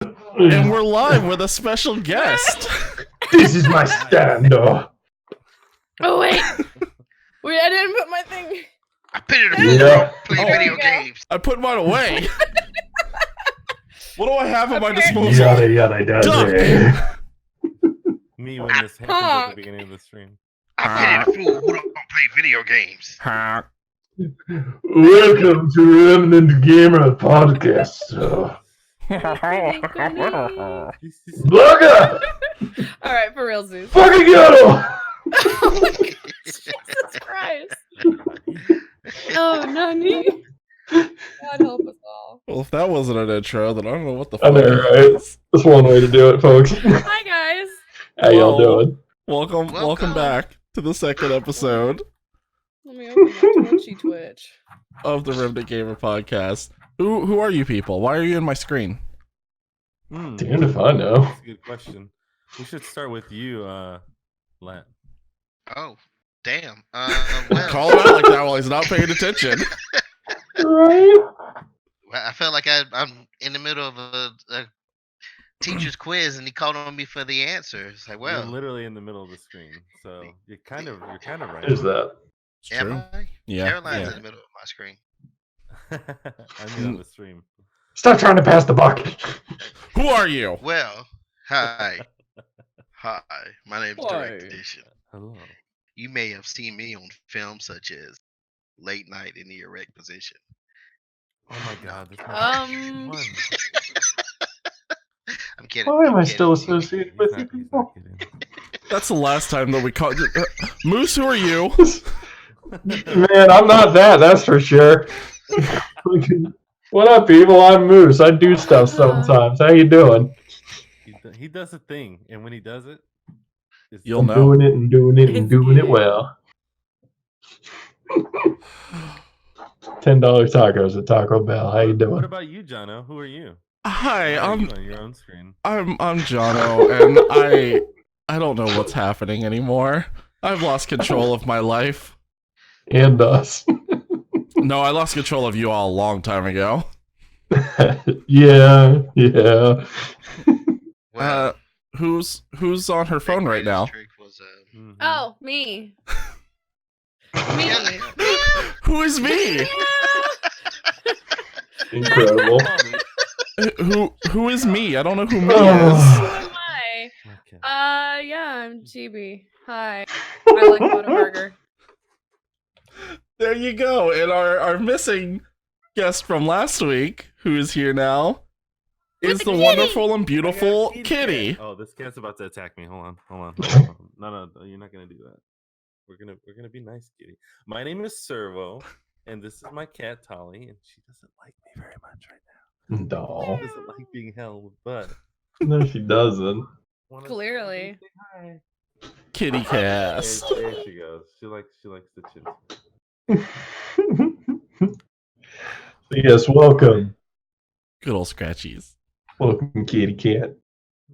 And we're live with a special guest. This is my stand-up. Oh, wait. Wait, I didn't put my thing. I put it in the play video games. I put mine away. What do I have at my Okay. disposal? Yada yada yada. Me when this happens at the beginning of the stream. I put it fool who don't play video games. Welcome to Remnant Gamer Podcast. Bugger! Alright, for real, Zeus. Fucking ghetto! Oh my God. Jesus Christ. Oh, Nani. God help us all. Well, if that wasn't an intro, then I don't know what the I fuck. know, right? That's one way to do it, folks. Hi, guys. How y'all doing? Welcome back to the second episode Let me open my Twitch. of the Remnant Gamer Podcast. Who are you people? Why are you in my screen? Damn if I know. That's a good question. We should start with you, Len. Oh, damn. Well, Call him out like that while he's not paying attention. Right? I felt like I'm in the middle of a teacher's quiz, and he called on me for the answer. It's like, You're well, literally in the middle of the screen, so you're kind of right. Is that? It's am true. I? Yeah. Caroline's yeah. in the middle of my screen. I'm in on the stream. Stop trying to pass the bucket. Who are you? Well, hi. Hi, my name's Direct Hi. Edition. Hello. You may have seen me on films such as Late Night in the Erect Position. Oh my God. That's my Um, one. I'm kidding. Why am I I'm still kidding. associated with you He's people? not kidding. That's the last time that we called. Moose, who are you? Man, I'm not that's for sure. What up, people? I'm Moose. I do stuff sometimes. How you doing? He does a thing, and when he does it, it's You'll I'm know. doing it and doing it and It's doing it good. well. $10 tacos at Taco Bell. How you What doing? about you, Jono? Who are you? Hi, Why are I'm you on your own screen. Jono, and I don't know what's happening anymore. I've lost control of my life. And us. No, I lost control of you all a long time ago. Yeah. Well, Who's on her phone right now? Trick was, Mhm. oh, me. Me. Yeah. Who is me? Incredible. Who is me? I don't know who me Who is. am I? Okay. Yeah, I'm GB. Hi. I like Whataburger. There you go. And our missing guest from last week, who is here now, is With the the kitty. wonderful and beautiful I got a Kitty. cat. Oh, this cat's about to attack me. Hold on. No, you're not gonna do that. We're gonna be nice, Kitty. My name is Servo, and this is my cat Tolly, and she doesn't like me very much right now. No. She doesn't like being held, but No, she doesn't. wanna Clearly. say hi. Kitty cast. There she goes. She likes the chips. Yes, welcome. Good old scratchies. Welcome, kitty cat.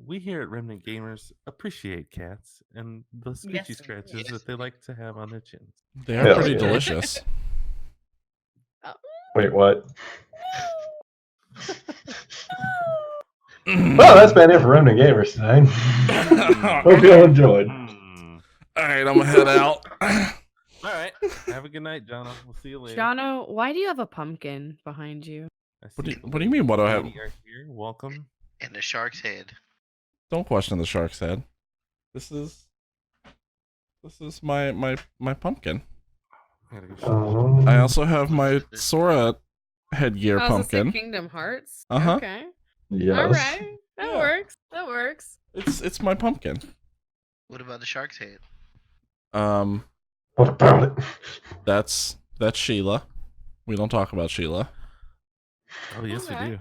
We here at Remnant Gamers appreciate cats and the scratchy Yes. scratches that they like to have on their chins. They are Hell pretty yeah. delicious. Wait, what? Well, that's been it for Remnant Gamers tonight. Hope you all enjoyed. Mm. All right, I'm gonna head out. All right. Have a good night, Jono. We'll see you later. Jono, why do you have a pumpkin behind you? I What do see you mean? What do I have? Katie are here. Welcome. And the shark's head. Don't question the shark's head. This is my pumpkin. I gotta go I also have my Sora headgear Oh, is this the pumpkin. Kingdom Hearts? Uh-huh. Okay. Yes. All right. That Yeah. works. That works. It's my pumpkin. What about the shark's head? What about it? That's Sheila. We don't talk about Sheila. Oh, yes, Okay. we do.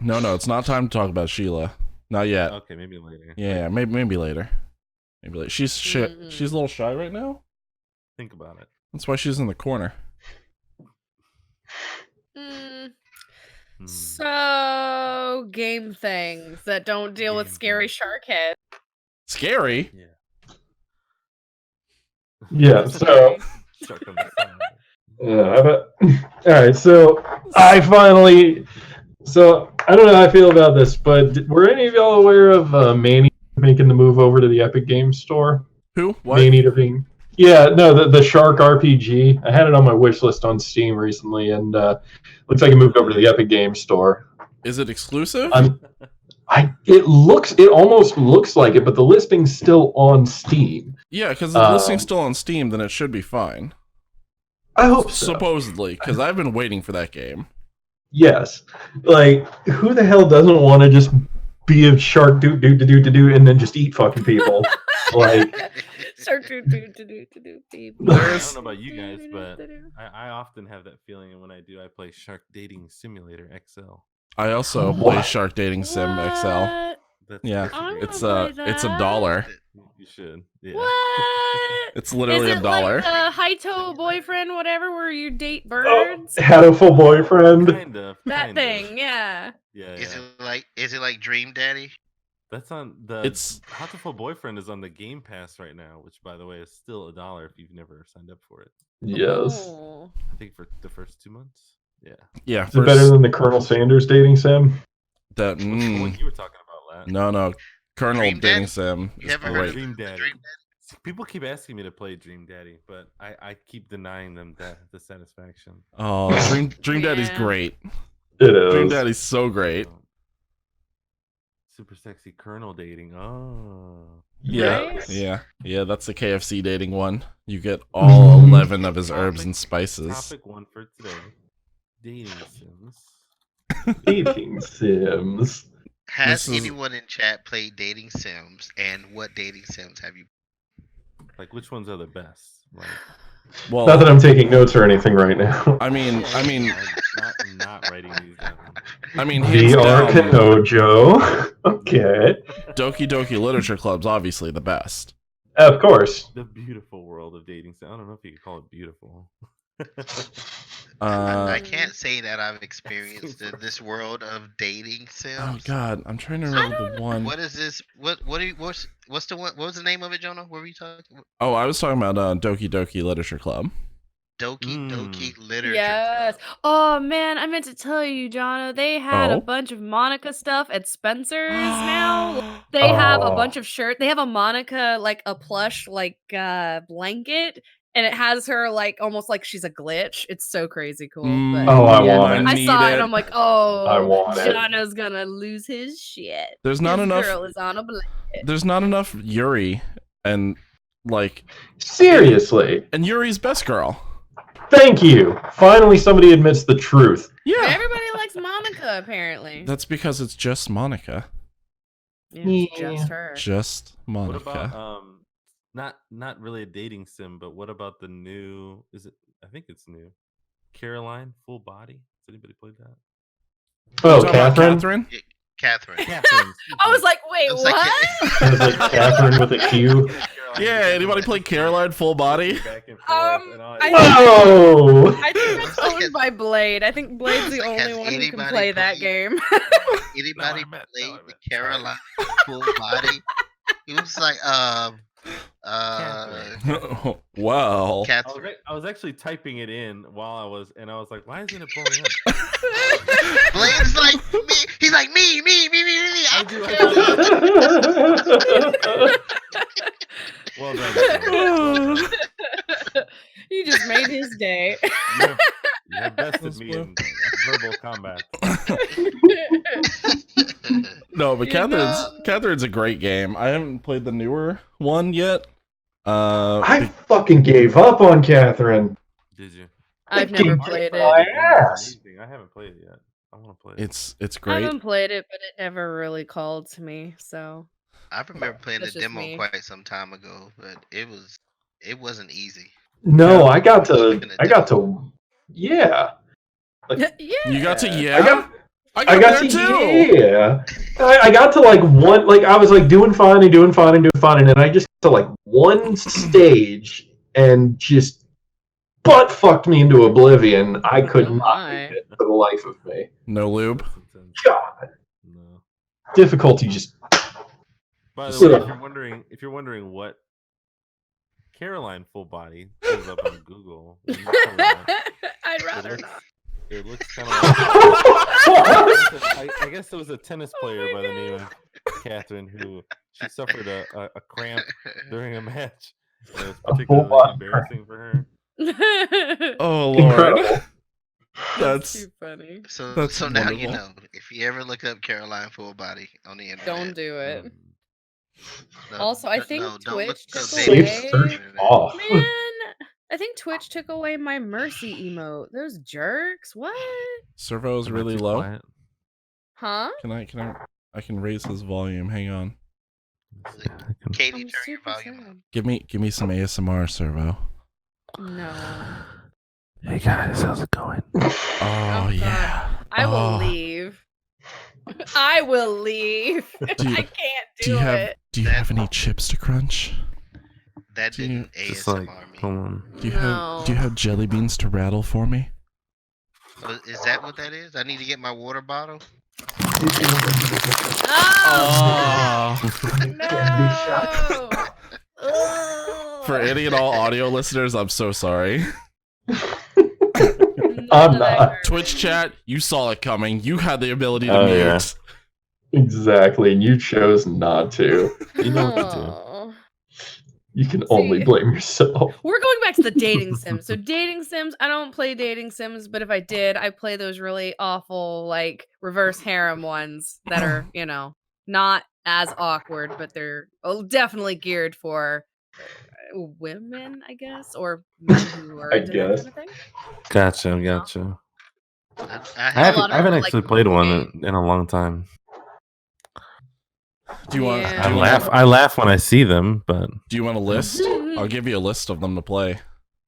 No, it's not time to talk about Sheila. Not yet. Okay, maybe later. Yeah, maybe later. Maybe later. She's she's a little shy right now. Think about it. That's why she's in the corner. Mm, Hmm. so, game things that don't deal with Game scary things. shark heads. Scary. Yeah. Yeah, so Shark on the side. all right, so I finally, so I don't know how I feel about this, but were any of y'all aware of Maneater making the move over to the Epic Games Store? Who? What? Maneater being... Yeah, no, the Shark RPG. I had it on my wish list on Steam recently, and looks like it moved over to the Epic Games Store. Is it exclusive? It almost looks like it, but the listing's still on Steam. Yeah, because the listing's still on Steam, then it should be fine. I hope so. Supposedly, because I've been waiting for that game. Yes. Like, who the hell doesn't want to just be a shark do and then just eat fucking people? Like, Shark do people. I don't know about you guys, but I often have that feeling, and when I do, I play Shark Dating Simulator XL. I also play Shark Dating Sim XL. That's Yeah, I wanna it's play it's that. $1. You should. Yeah. What? It's literally Is it $1. like the high-toe boyfriend, whatever, where you date birds? Hatoful boyfriend. Kind of. That thing, yeah. Yeah, Is yeah. it like Dream Daddy? That's on the. It's Hatoful Boyfriend is on the Game Pass right now, which, by the way, is still $1 if you've never signed up for it. Yes. Oh. I think for the first 2 months. Yeah. yeah. Is it better than the Colonel Sanders dating sim? that. Which one you were talking about, Lat? No, Colonel Dream Dating Daddy? Sim You is ever heard great. of Dream the Daddy. Dream Daddy? See, people keep asking me to play Dream Daddy, but I keep denying them the satisfaction. Oh, Dream Daddy's Yeah. great. It is. Dream Daddy's so great. Super sexy Colonel dating. Oh. Yeah, Nice. yeah. That's the KFC dating one. You get all 11 of his herbs and spices. Topic 1 for today: dating sims. Dating sims. Has This is- anyone in chat played dating sims, and what dating sims have you? Like, which ones are the best? Like, Well, Not that I'm taking notes or anything right now. I mean, I'm not writing these down. hands VR down, Kanojo. Okay. Doki Doki Literature Club's obviously the best. Of course. The beautiful world of dating sims. I don't know if you could call it beautiful. I can't say that I've experienced this world of dating sims. Oh God, I'm trying to remember the one. What is this? What's the one? What was the name of it, Jonah? What were you talking? Oh, I was talking about Doki Doki Literature Club. Doki Doki Literature. Yes. Club. Oh man, I meant to tell you, Jono. They had Oh? a bunch of Monica stuff at Spencer's now. They have a bunch of shirts. They have a Monica, like a plush, like blanket, and it has her like almost like she's a glitch. It's so crazy cool. But Oh, I yeah, want it. I saw it. need And I'm like, oh, I want it. Jono's gonna lose his shit. There's not His enough. Girl is on a blanket. There's not enough Yuri, and Seriously. and Yuri's best girl. Thank you. Finally, somebody admits the truth. Yeah, Everybody likes Monica, apparently. that's because it's just Monica. Yeah, it's just her. Just What Monica. about not really a dating sim, but what about the new? Is it? I think it's new. Caroline Full Body. Has anybody played that? Oh, You talking about Catherine? Catherine. Catherine. I was like, wait, I was what? like- It was like Catherine with a Q. Yeah, anybody play Caroline Full Body? Back and forth, and all- Whoa! I think that's owned by Blade. I think Blade's the Like, only has one who can anybody play that played- game. Anybody No, I meant- played no, I the meant- Caroline Full Body? It was like Well, Catherine. I was actually typing it in while I was like, why isn't it pulling up? Blade's like me. He's like me. I do. Well done. You just made his day. You have bested me in verbal combat. no, but You Catherine's a great game. I haven't played the newer one yet. I fucking gave up on Catherine. Did you? I've never Fucking played my it. ass. I haven't played it yet. I want to play it. It's I great. haven't played it, but it never really called to me. So I remember playing the That's just demo me. quite some time ago, but it wasn't easy. No, Yeah. I got to, yeah. yeah, You got to I got there to, too. yeah. I got to like one, like I was like doing fine, and then I just got to like one stage and just butt fucked me into oblivion. I could Oh not my. make it for the life of me. No lube. That's intense. God, No. difficulty just. By the way, Ugh. if you're wondering what Caroline Full Body shows up on Google, when you pull it up, I'd it rather looks- not. It looks kind of I guess there was a tennis player by the name of Catherine who she suffered a cramp during a match. And it was particularly embarrassing for her. Oh Lord, Incredible. that's too funny. So That's so now you wonderful. know. If you ever look up Caroline Full Body on the internet, Don't do it. Mm. no, Also, I no, think no, don't look Twitch up took baby Safe away. on the search internet. off. Man, I think Twitch took away my mercy emote. Those jerks. What? Servo's Am I really too low. quiet? Huh? I can raise his volume. Hang on. Katie, I'm turn your super volume up. sad. Give me some ASMR, Servo. No. Hey guys, how's it going? Oh God. yeah. I will Oh. leave. I will leave. Do you- I can't do it. Do you have any chips to crunch? That Do you- didn't Just ASMR like, me. come on. Do you have jelly beans to rattle for me? Is that what that is? I need to get my water bottle. Oh, no. For any and all audio listeners, I'm so sorry. I'm not. Twitch chat, you saw it coming. You had the ability to Oh, mute. yeah. Exactly, and you chose not to. You know what to do. Oh. You can only See. blame yourself. We're going back to the dating sims. So dating sims, I don't play dating sims, but if I did, I play those really awful like reverse harem ones that are, not as awkward, but they're definitely geared for women, I guess, or men who are I into that guess. kind of thing. Gotcha. I I have lot haven't, of I haven't them are, actually like, played one game. in a long time. Do you want? Yeah. Do you want? I laugh when I see them, but Do you want a list? I'll give you a list of them to play.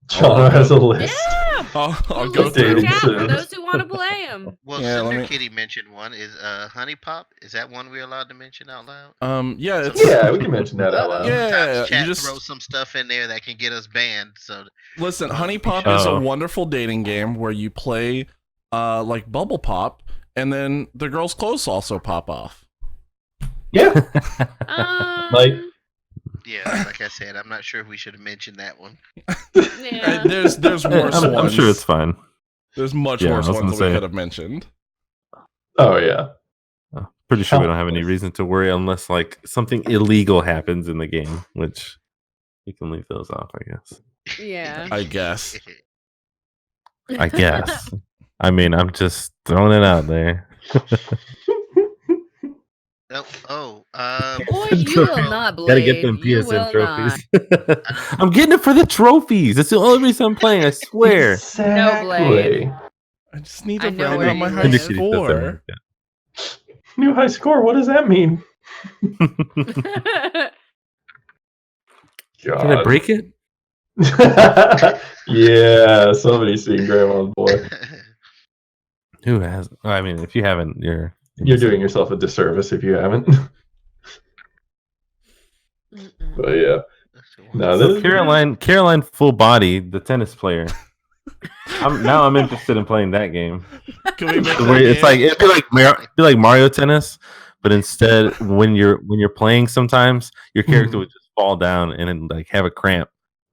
John has a list. Yeah. I'll We'll go list in through. dating chat for sims. those who want to play them. Well, Yeah, let Cinder me- Kitty mentioned one. Is Honey Pop? Is that one we're allowed to mention out loud? Yeah, it's Yeah, we can mention that out loud. yeah. Sometimes You chat just throw some stuff in there that can get us banned. So listen. Honey Pop is a Oh. wonderful dating game where you play, like Bubble Pop, and then the girl's clothes also pop off. Yeah. Like- yeah, like I said, I'm not sure if we should have mentioned that one. Yeah. There's worse I'm ones. sure it's fine. There's much Yeah, I worse was ones gonna that we say. could have mentioned. Oh yeah. Pretty sure we don't have any reason to worry unless like something illegal happens in the game, which we can leave those off, I guess. Yeah. I guess. I guess. I mean, I'm just throwing it out there. Boy, you will not, Blade. Gotta get them You PSN will trophies. I'm getting it for the trophies. That's the only reason I'm playing. I swear. Exactly. I just need I to know round where out my you high live. score. New high score. What does that mean? Did I God. break it? Yeah, somebody's seen Grandma's Boy. Who has? I mean, if you haven't, you're Doing yourself a disservice if you haven't. But yeah. No, So this Caroline Full Body, the tennis player. I'm interested in playing that game. Can we make Where that it's game? like it'd be like Mario Tennis, but instead when you're playing, sometimes your character would just fall down and then, like have a cramp,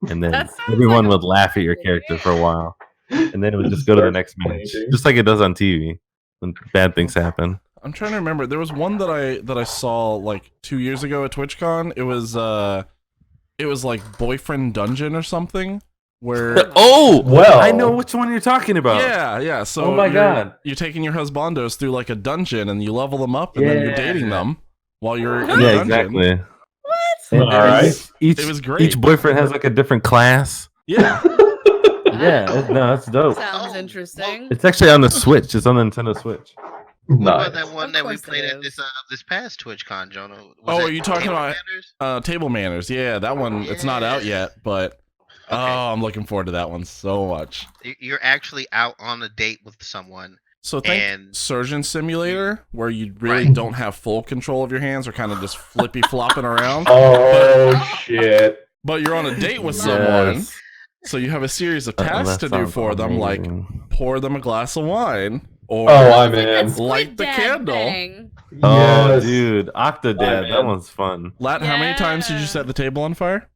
and then That sounds everyone like a would laugh at your fun character game. for a while, and then it would just go to the next match, just like it does on TV when bad things happen. I'm trying to remember. There was one that I saw like 2 years ago at TwitchCon. It was like Boyfriend Dungeon or something. Where Oh, Well, I know which one you're talking about. yeah. So Oh my God. you're taking your husbandos through like a dungeon and you level them up and then you're dating them while you're in the Yeah, dungeon. exactly. What? All right. Each It was great. Each boyfriend has like a different class. Yeah. Yeah, that's dope. Sounds Oh, interesting. It's actually on the Switch. It's on the Nintendo Switch. What nice. about that one Of that we course played it at is. this past TwitchCon, Jonah? Was Oh, that are you talking Table about- Manners? Table Manners. Yeah, that one. It's not out yet, but Okay. oh, I'm looking forward to that one so much. You're actually out on a date with someone. So think And- Surgeon Simulator, where you really Right. don't have full control of your hands, or kind of just flippy flopping around. Oh shit. But you're on a date with Yes. someone, so you have a series of tasks That to do sounds for them, like amazing. pour them a glass of wine, or Oh, I'm It's like that in. Squid Light the Dad candle. thing. Oh, Yes. dude, Octodad, that man. one's fun. Lat, how many times did you Yeah. set the table on fire?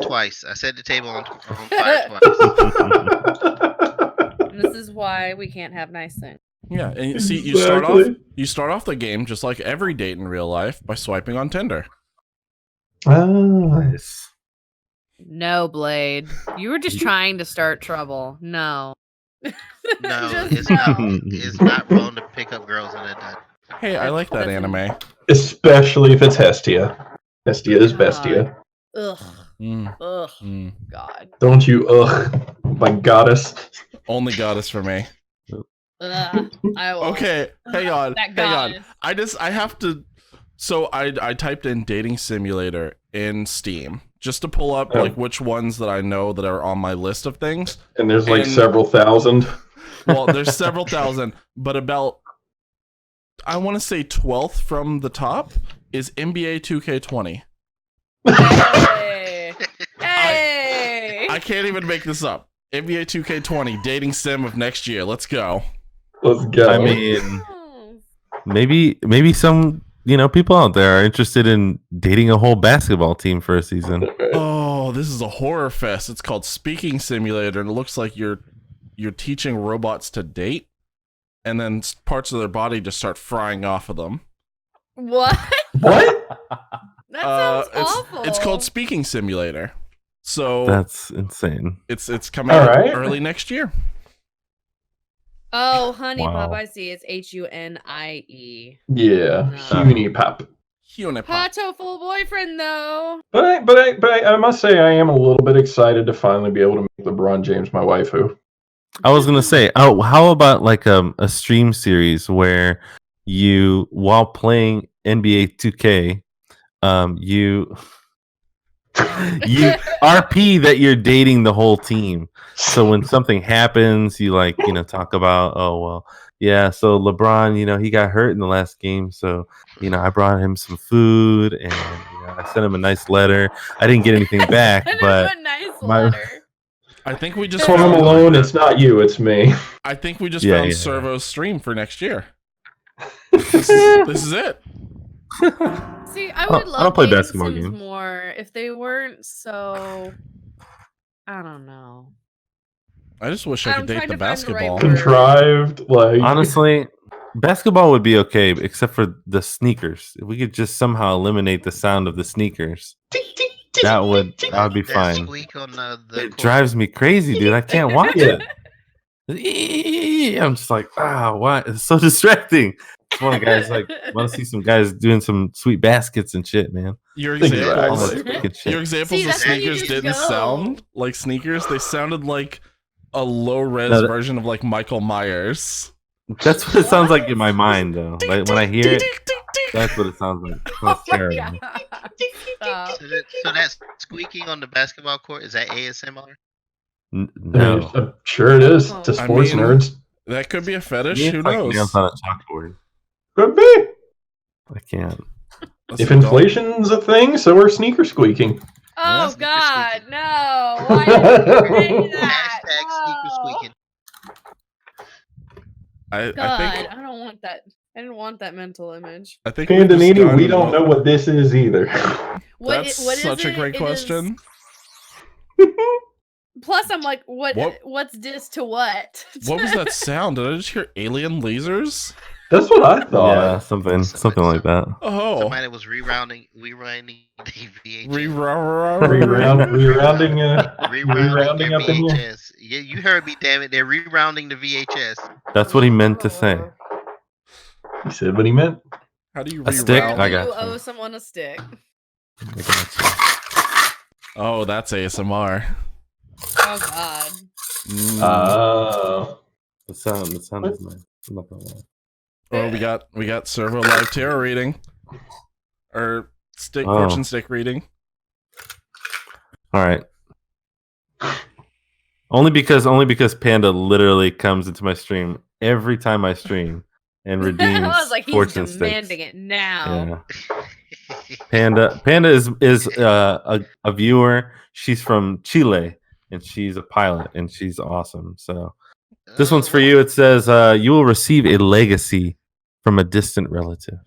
Twice. I set the table on fire twice. And this is why we can't have nice things. Yeah, and Exactly. you start off the game just like every date in real life by swiping on Tinder. Ah. Nice. No, Blade. You were just trying to start trouble. No. No, Just it's no. not. It's not wrong to pick up girls in that time. Hey, I like that That's anime. Especially if it's Hestia. Hestia is God. Bestia. Ugh. Mm, Ugh. mm. God. Don't you, ugh, my goddess. Only goddess for me. Ugh. I won't. Okay, hang on. That Hang on. goddess. I have to. So I typed in dating simulator in Steam just to pull up Oh. like which ones that I know that are on my list of things. And there's like And- several thousand. Well, there's several thousand, but about I want to say 12th from the top is NBA 2K20. Hey. Hey. I can't even make this up. NBA 2K20 dating sim of next year. Let's go. Let's go. I mean, maybe some people out there are interested in dating a whole basketball team for a season. Oh, this is a horror fest. It's called Speaking Simulator, and it looks like you're teaching robots to date, and then parts of their body just start frying off of them. What? What? That sounds awful. It's called Speaking Simulator. So That's insane. it's coming All out right. early next year. Oh, honey Wow. pop, I see. It's HUNIE. Yeah, No. Unipop. Hunipop. Pato full boyfriend though. But I must say I am a little bit excited to finally be able to make LeBron James my waifu. I was gonna say, oh, how about like a stream series where you, while playing NBA 2K, you RP that you're dating the whole team. So when something happens, you talk about, oh well, yeah. So LeBron, he got hurt in the last game, so I brought him some food and I sent him a nice letter. I didn't get anything back, but a nice my- letter. I think we just Home found, Alone, it's not you, it's me. I think we just Yeah, found yeah. Servo's stream for next year. This is it. See, I I would don't love play dating basketball sims games. more if they weren't so. I don't know. I just wish I could I'm date trying the to find the right basketball. word. Contrived, like Honestly, basketball would be okay, except for the sneakers. If we could just somehow eliminate the sound of the sneakers, that would be That fine. squeak on the It court. drives me crazy, dude. I can't watch Yeah. it. I'm just like, why? It's so distracting. It's one of the guys want to see some guys doing some sweet baskets and shit, man. Your Exactly. examples, All that freaking shit. your examples See, of that's when you sneakers just didn't go. sound like sneakers. They sounded like a low res No, that- version of like Michael Myers. That's what it sounds like in my mind, though. Like when I hear it, that's what it sounds like. It sounds Oh my terrible. God. Stop. So that squeaking on the basketball court, is that ASMR? No. Sure it is to I sports mean, nerds. That could be a fetish. It's Who like knows? nails on a chalkboard. Could be. I can't. That's If adult. inflation's a thing, so are sneaker squeaking. Oh sneaker God, squeaking. no! Why did you say that? Hashtag sneaker No. squeaking. I God, think I don't want that. I didn't want that mental image. I think we've just Pandanini, gone we don't into- know what this is either. That's what is such a it? great It is- question. Plus, I'm like, What? What's this to what? What was that sound? Did I just hear alien lasers? That's what I thought. Yeah, something like that. Oh, Somebody was rewinding the VHS. Rerounding Rerounding up in here. VHS. Yeah, you heard me, damn it. They're rerounding the VHS. That's what he meant to say. He said what he meant. How do you A stick? reroute? I got You you. owe someone a stick. I got Oh, that's ASMR. Oh God. Mm. Oh. you. The sound is nice. I'm not gonna lie. Oh, we got Servo Live Tarot reading, or stick Oh. fortune stick reading. All right. Only because Panda literally comes into my stream every time I stream and redeems I was like, he's fortune demanding sticks. it now. Yeah. Panda is a viewer. She's from Chile and she's a pilot and she's awesome. So this one's for you. It says you will receive a legacy from a distant relative,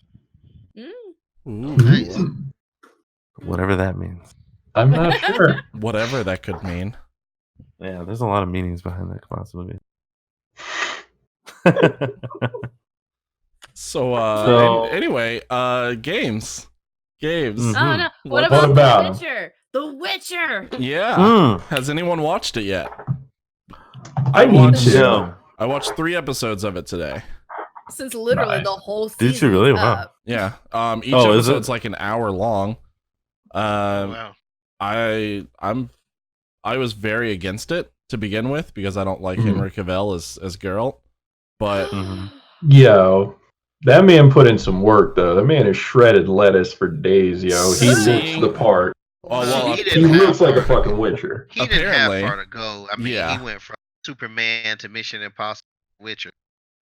Mm. Ooh, Nice. whatever that means. I'm not sure. whatever that could mean. Yeah, there's a lot of meanings behind that possibility. So, anyway, games. Oh no! What What about about The Witcher? The Witcher. Yeah. Has anyone watched it yet? I need to. I watched 3 episodes of it today. Since literally Nice. the whole season. Did you really? Wow. Yeah. Each Oh, is episode's it? like an hour long. Wow. I was very against it to begin with because I don't like Henry Cavill as Geralt. But Yo, that man put in some work though. That man is shredded lettuce for days, yo. He looks the part. Oh, well, He He didn't have looks like a far- fucking Witcher. He didn't Apparently. have far to go. I mean, Yeah. he went from Superman to Mission Impossible, Witcher.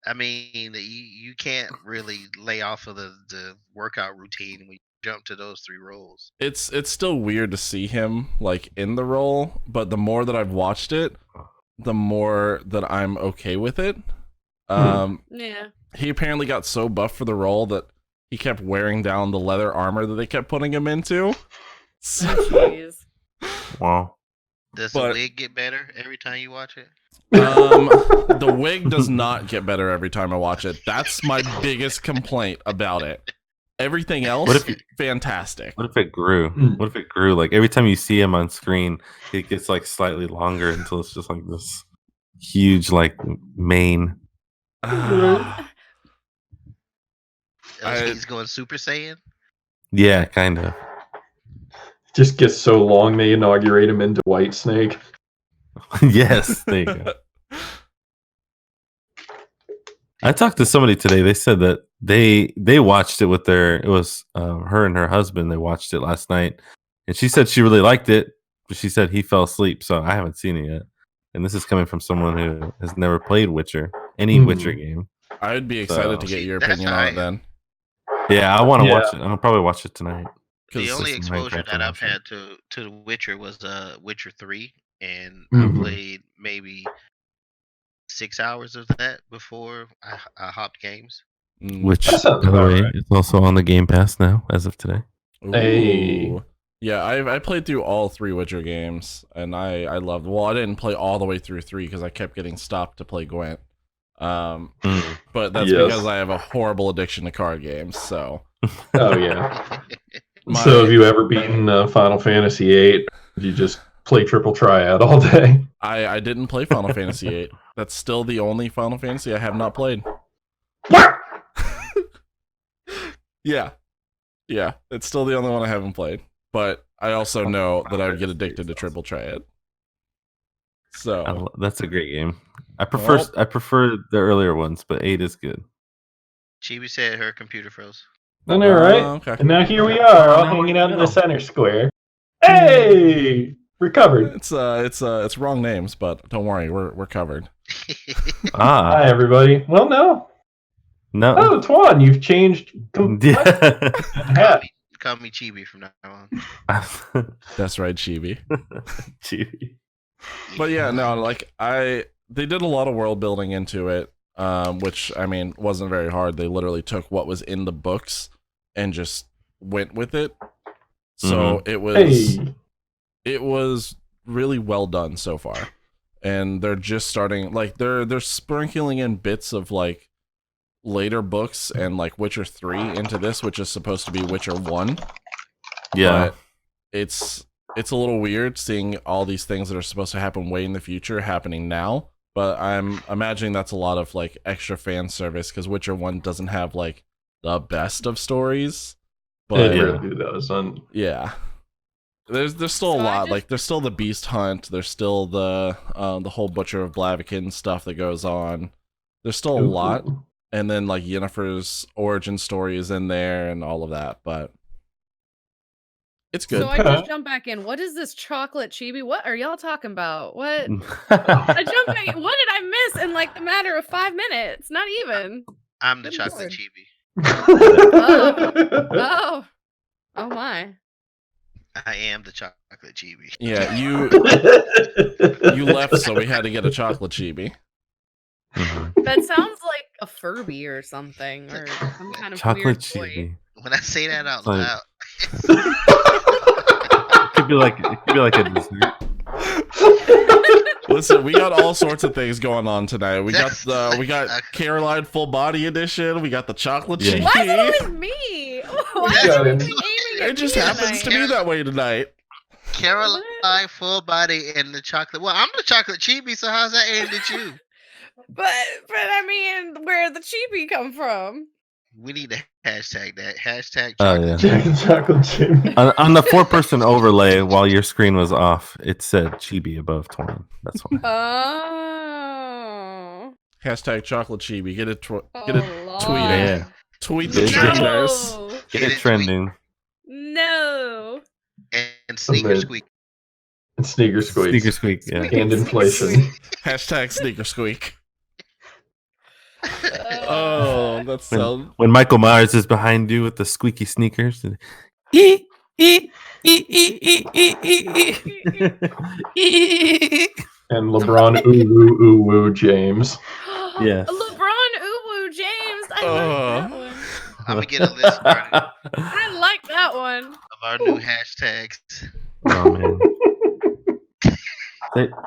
I mean, you can't really lay off of the workout routine when you jump to those 3 roles. it's still weird to see him like in the role, but the more that I've watched it, the more that I'm okay with it. Yeah. He apparently got so buff for the role that he kept wearing down the leather armor that they kept putting him into. So, Jeez. Wow. Does But- the wig get better every time you watch it? the wig does not get better every time I watch it. That's my biggest complaint about it. Everything else, What if you- fantastic. What if it grew? What if it grew? Like every time you see him on screen, it gets like slightly longer until it's just like this huge like mane. He's going Super Saiyan? Yeah, kind of. Just gets so long they inaugurate him into White Snake. Yes, there you go. I talked to somebody today. They said that they watched it with it was her and her husband. They watched it last night, and she said she really liked it, but she said he fell asleep. So I haven't seen it yet. And this is coming from someone who has never played any Witcher game. I'd be excited to get your That's opinion how on I it then. Yeah, I want to Yeah. watch it. I'll probably watch it tonight. The 'Cause only it's a exposure Minecraft that I've promotion. had to The Witcher was Witcher 3, and Mhm. I played maybe 6 hours of that before I hopped games. Which, That sounds by the about way, right. is also on the Game Pass now, as of today. Hey. Ooh. Yeah, I played through all 3 Witcher games, and I loved. Well, I didn't play all the way through 3 because I kept getting stopped to play Gwent. But that's Yes. because I have a horrible addiction to card games. So, Oh yeah. my- So have you ever beaten Final Fantasy VIII? You just play triple triad all day. I didn't play Final Fantasy VIII. That's still the only Final Fantasy I have not played. What? Yeah, it's still the only one I haven't played. But I also know that I would get addicted to triple triad. So That's a great game. I prefer the earlier ones, but 8 is good. Chibi said her computer froze. I know, right? okay. And now here we are, all Now we hanging out in know. the center square. Hey, recovered. It's wrong names, but don't worry, we're covered. Hi, everybody. Well, no. No. Oh, Twan, you've changed. Yeah. hat. Call me Chibi from now on. That's right, Chibi. Chibi. But yeah, no, like they did a lot of world building into it, which I mean wasn't very hard. They literally took what was in the books and just went with it. So Hey. it was really well done so far. And they're just starting, like they're sprinkling in bits of like later books and like Witcher 3 into this, which is supposed to be Witcher 1. Yeah. But it's a little weird seeing all these things that are supposed to happen way in the future happening now. But I'm imagining that's a lot of like extra fan service because Witcher 1 doesn't have like the best of stories. But It really doesn't. yeah. There's still a So I lot. just- Like there's still the Beast Hunt, there's still the whole Butcher of Blaviken stuff that goes on. There's still a lot. And then like Yennefer's origin story is in there and all of that, but it's good. So I just jumped back in. What is this chocolate chibi? What are y'all talking about? What? I jumped back in. What did I miss in like the matter of 5 minutes? Not even. I'm the Good chocolate lord. Chibi. Oh. Oh my. I am the chocolate Chibi. Yeah, you left, so we had to get a chocolate chibi. That sounds like a Furby or something, or some kind of Chocolate weird toy. chibi. When I say that out Like- loud, It could be like a dessert. Listen, we got all sorts of things going on tonight. We got That's we got like Caroline full body edition. We got the chocolate Yeah. cheese. Why is it always me? Why is got everything it. aiming at It just me happens to tonight? be that way tonight. Caroline full body and the chocolate. Well, I'm the chocolate chibi, so how's that aimed at you? But I mean, where the chibi come from? We need to hashtag that. Hashtag Oh, chocolate. yeah. Jack and Chocolate Jimmy. On the 4-person overlay, while your screen was off, it said chibi above 20. That's why. Oh. Hashtag chocolate chibi. Get it Oh, tweeting. Yeah. Tweet the Get it trenders. No. Get it trending. No. And sneaker Amid. squeak. And Sneaker Squeaks. Sneaker squeak. Yeah. And inflation. Hashtag sneaker squeak. Oh, that's so. When Michael Myers is behind you with the squeaky sneakers. And And LeBron ooh James. Yes. LeBron Uwu James. I like that one. I'm gonna get a list started I like that one. of our new hashtags. Oh man.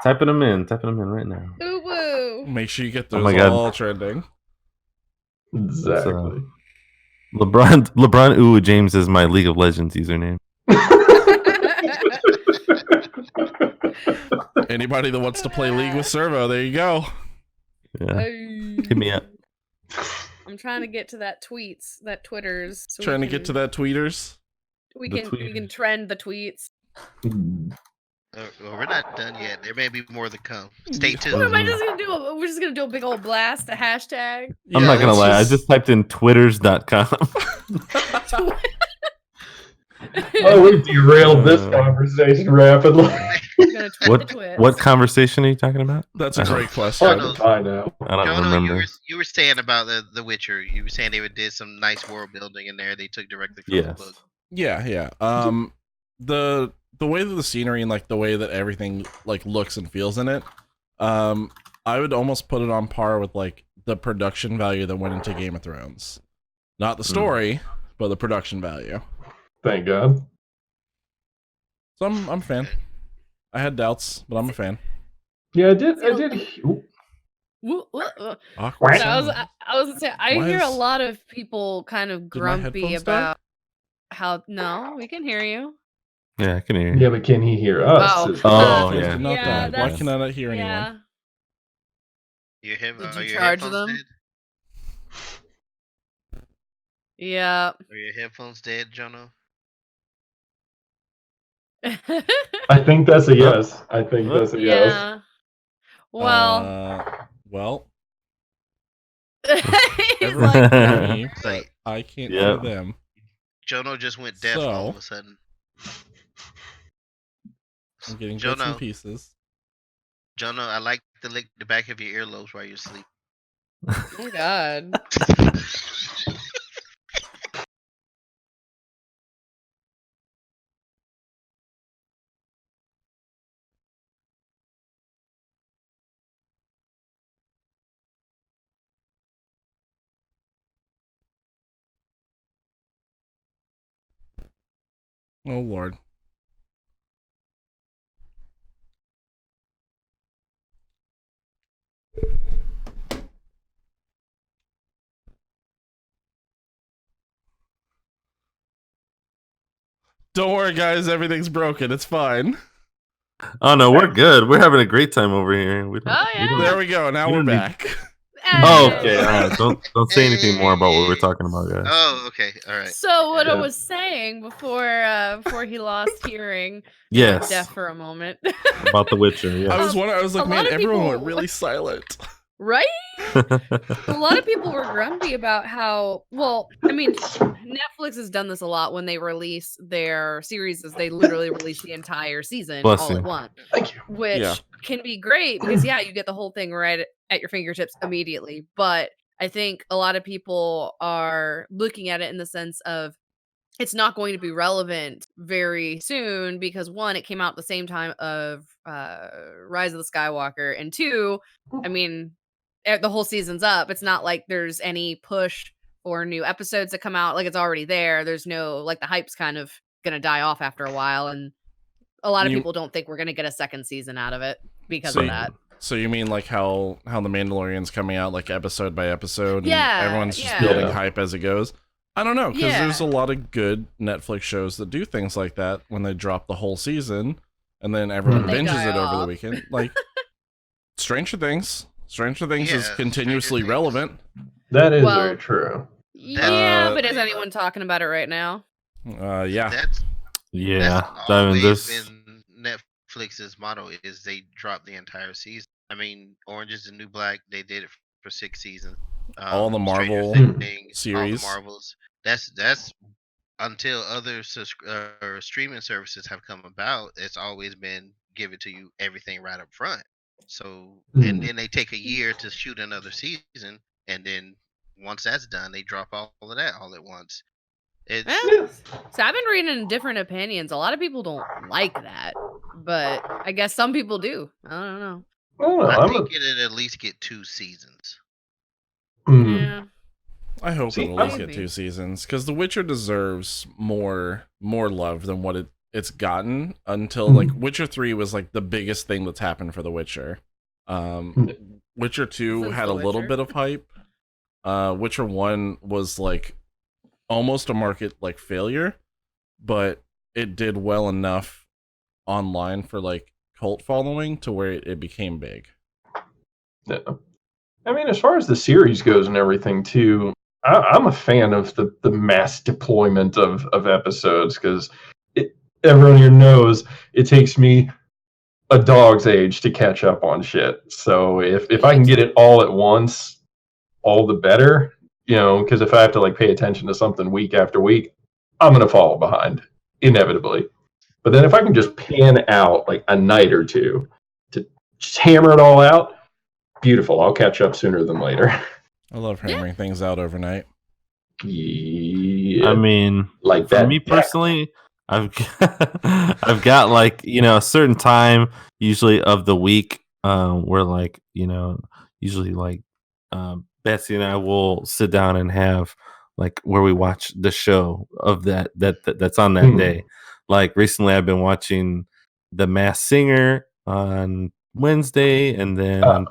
Typing them in right now. Uwu. Make sure you get Oh those my God. all trending. Exactly. LeBron Uwu James is my League of Legends username. Anybody that wants to play League with Servo, there you go. Yeah. Hit me up. I'm trying to get to that Twitters. So Trying to get to that tweeters. We the can trend the tweets. Well, we're not done yet. There may be more to come. Stay What tuned. am I just gonna do? We're just gonna do a big old blast, a hashtag. I'm not gonna let's lie. I just typed in twitters.com. Oh, we derailed this conversation rapidly. We're gonna tweet the twits. What conversation are you talking about? That's a I don't- great Hard question. to find out. I don't Jono, remember. you were saying about the Witcher. You were saying they did some nice world building in there. They took directly from the Yes. book. Yeah. The way that the scenery and like the way that everything like looks and feels in it, I would almost put it on par with like the production value that went into Game of Thrones. Not the story, but the production value. Thank God. So I'm a fan. I had doubts, but I'm a fan. Yeah, I did. Ooh. Awkward. So I was gonna say I Why hear a is- lot of people kind of Did my grumpy headphones die? about how no, we can hear you. Yeah, I can hear you. Yeah, but can he hear us? Oh. Is- Oh, Headphones yeah. did not Yeah, die. Why that's- can I not hear anyone? Yeah. Did you charge them? Yeah. Are your headphones dead, Jono? I think that's a yes. I think that's a yes. Yeah. Well, Well, he's everyone like, can hear me, but Like, I can't Yep. hear them. Jono just went deaf all of So- a sudden. I'm getting bits and Jono, pieces. Jono, I like to lick the back of your earlobes while you sleep. oh God. Oh Lord. Don't worry, guys. Everything's broken. It's fine. Oh no, we're good. We're having a great time over here. We don't, Oh, we don't- yeah. There we go. Now We we're don't need- back. Oh, Hey. okay. All right. Don't say anything more about what we're talking about, guys. Oh, okay. All right. So what I Yeah. was saying before he lost hearing, Yes, deaf for a moment, about The Witcher. I Yeah. was wondering. I was like, a man, lot of everyone went people- really silent. right? A lot of people were grumpy about how I mean, Netflix has done this a lot when they release their series. Is they literally release the entire season Bless all you. at once, Thank you. which Yeah. can be great because you get the whole thing right at your fingertips immediately. But I think a lot of people are looking at it in the sense of it's not going to be relevant very soon because one, it came out at the same time of Rise of the Skywalker, and two, I mean, the whole season's up. It's not like there's any push for new episodes that come out. Like it's already there. There's no like the hype's kind of gonna die off after a while, and a lot of people don't think we're gonna get a second season out of it because So of you- that. So you mean like how the Mandalorian's coming out like episode by episode, and Yeah, everyone's just yeah. building Yeah. hype as it goes? I don't know, because there's a Yeah. lot of good Netflix shows that do things like that when they drop the whole season, and then everyone They binges die it over the off. weekend. Like Stranger Things. Stranger Things is Yeah, continuously Stranger Things. relevant. That is Well, very true. Yeah, Uh, but is anyone talking about it right now? Yeah. That's Yeah, that's I mean, always there's been Netflix's motto is they drop the entire season. I mean, Orange is the New Black. They did it for 6 seasons. All the Stranger Marvel Things, all the series. Marvels. That's until other streaming services have come about. It's always been give it to you everything right up front. So and then they take a year to shoot another season, and then once that's done, they drop all of that all at once. It's Eh, So I've been reading different opinions. A lot of people don't like that, but I guess some people do. I don't know. I don't know. I I'm think it'd at least get 2 seasons. Yeah. I hope See, it'll at least get maybe. 2 seasons, because The Witcher deserves more love than what it's gotten until like Witcher 3 was like the biggest thing that's happened for The Witcher. Witcher 2 Since had The a little Witcher. bit of hype. Witcher 1 was like almost a market like failure, but it did well enough online for like cult following to where it became big. Yeah. I mean, as far as the series goes and everything, too, I'm a fan of the mass deployment of episodes because everyone here knows it takes me a dog's age to catch up on shit. So if I can get it all at once, all the better. You know, because if I have to like pay attention to something week after week, I'm gonna fall behind inevitably. But then if I can just pan out like a night or two to just hammer it all out, beautiful. I'll catch up sooner than later. I love hammering things out overnight. Yeah, I mean, like for that. me personally, I've I've got like a certain time usually of the week where like usually like Betsy and I will sit down and have like where we watch the show of that's on that day. Like recently, I've been watching The Masked Singer on Wednesday, and then on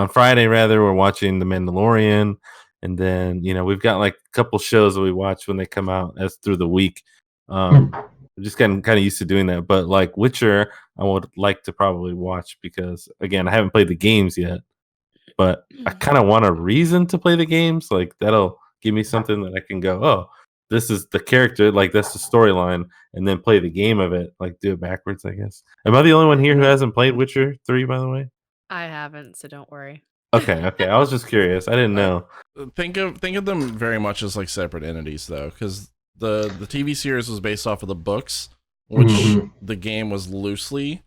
Friday rather, we're watching The Mandalorian. And then, we've got like a couple shows that we watch when they come out as through the week. I'm just getting kind of used to doing that. But like Witcher, I would like to probably watch because, again, I haven't played the games yet. But I kind of want a reason to play the games. Like that'll give me something that I can go, oh, this is the character, like that's the storyline, and then play the game of it, like do it backwards, I guess. Am I the only one here who hasn't played Witcher 3, by the way? I haven't, so don't worry. Okay. I was just curious. I didn't know. Think of them very much as like separate entities though, because the TV series was based off of the books, which the game was loosely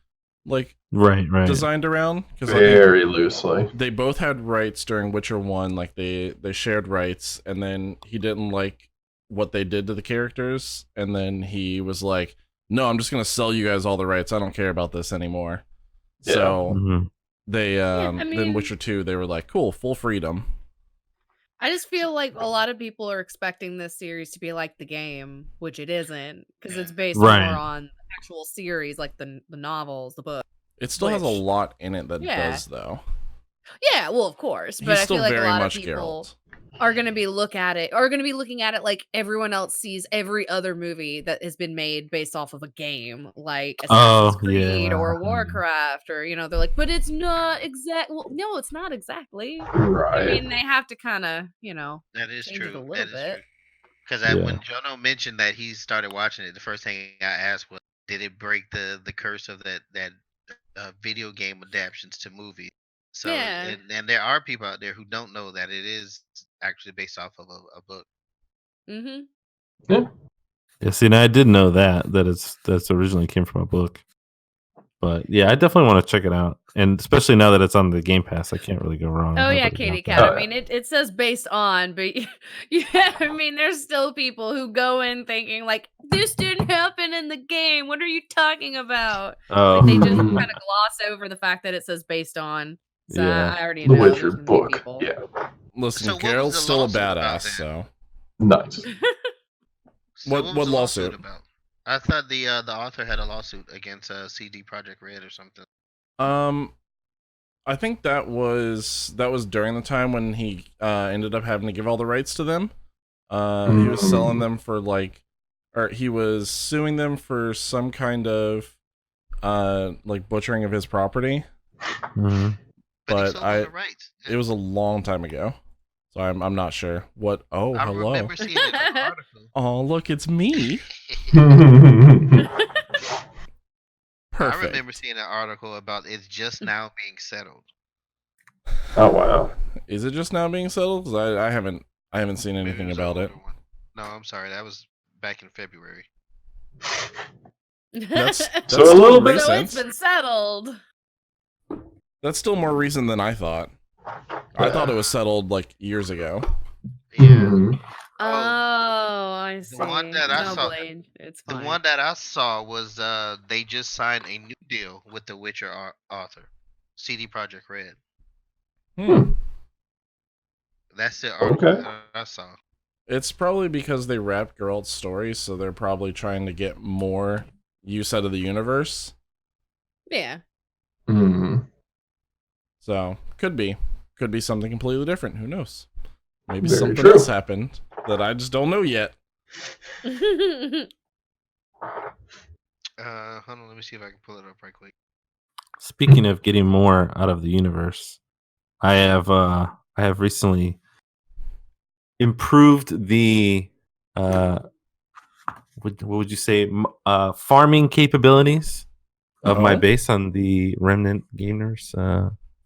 like Right. designed around. Because very loosely. they both had rights during Witcher 1, like they shared rights, and then he didn't like what they did to the characters, and then he was like, no, I'm just gonna sell you guys all the rights, I don't care about this anymore. Yeah. So they I then mean- Witcher 2, they were like, cool, full freedom. I just feel like a lot of people are expecting this series to be like the game, which it isn't, because it's based Right. more on the actual series, like the novels, the book. It still has a Which- lot in it that Yeah. does though. Yeah, well, of course, but He's I still feel like a very lot of much people Geralt. are going to be looking at it like everyone else sees every other movie that has been made based off of a game, like Assassin's Creed or Warcraft, or they're like, but it's not exact. Well, no, it's not exactly. Right. I mean, they have to kind of, That is change it true. a little That is bit. true. Because when Jono mentioned that he started watching it, the first thing I asked was, did it break the curse of that video game adaptations to movies? So, Yeah. and there are people out there who don't know that it is actually based off of a book. Mm-hmm. Yeah, see, now I did know that's originally came from a book. But yeah, I definitely want to check it out, and especially now that it's on the Game Pass, I can't really go wrong. Oh yeah, Nobody Katie got Cat. that. I mean, it says based on, but yeah, I mean, there's still people who go in thinking like, this didn't happen in the game. What are you talking about? Oh, Like, they just kind of gloss over the fact that it says based on. So Yeah. I already The know. Witcher there's gonna be book. people. Yeah. Listen, So what was Geralt's the still a lawsuit about badass, then? so Nice. So What was the lawsuit? about? I thought the author had a lawsuit against CD Projekt Red or something. I think that was during the time when he ended up having to give all the rights to them. He was selling them for like, or he was suing them for some kind of like butchering of his property. Mm-hmm. But he But sold all the rights. it was a long time ago, so I'm not sure what. Oh, I hello. remember seeing an article. Oh, look, it's me. Perfect. I remember seeing an article about it's just now being settled. Oh wow. Is it just now being settled? 'Cause I haven't seen Maybe anything was an about it. older one. No, I'm sorry. That was back in February. That's So a still little bit- So recent. it's been settled. That's still more recent than I thought. I thought it was settled like years ago. Yeah. Mhm. Oh, I see. one that I no, saw- Blade. It's The fine. one that I saw was they just signed a new deal with the Witcher author, CD Projekt Red. That's the article Okay. that I saw. It's probably because they wrapped Geralt's story, so they're probably trying to get more use out of the universe. Yeah. Mhm. So could be something completely different. Who knows? Maybe Very something true. else happened that I just don't know yet. Hold on, let me see if I can pull it up right quick. Speaking of getting more out of the universe, I have recently improved the what would you say farming capabilities of my Oh? base on the Remnant Gamers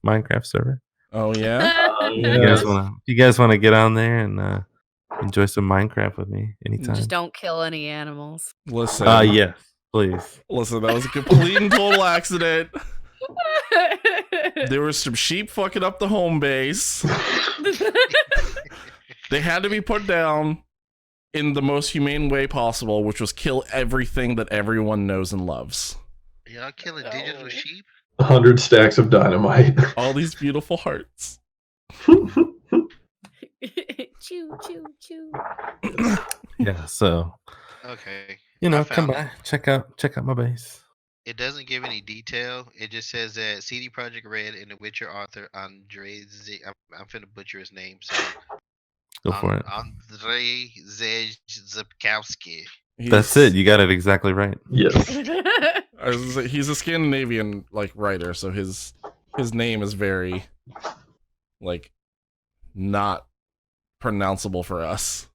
Minecraft server. Oh yeah. You guys wanna get on there and enjoy some Minecraft with me anytime? Just don't kill any animals. Listen. Yes, please. Listen, that was a complete and total accident. There were some sheep fucking up the home base. They had to be put down in the most humane way possible, which was kill everything that everyone knows and loves. Y'all killing digital sheep? 100 stacks of dynamite. All these beautiful hearts. Chew, chew, chew. Yeah, so Okay. you I know, come found by, check out my base. It doesn't give any detail. It just says that CD Projekt Red and the Witcher author Andrzej I'm finna butcher his name. So Go for it. Andrzej Zepkowski. That's it. You got it exactly right. Yes. He's a Scandinavian like writer, so his name is very like not pronounceable for us.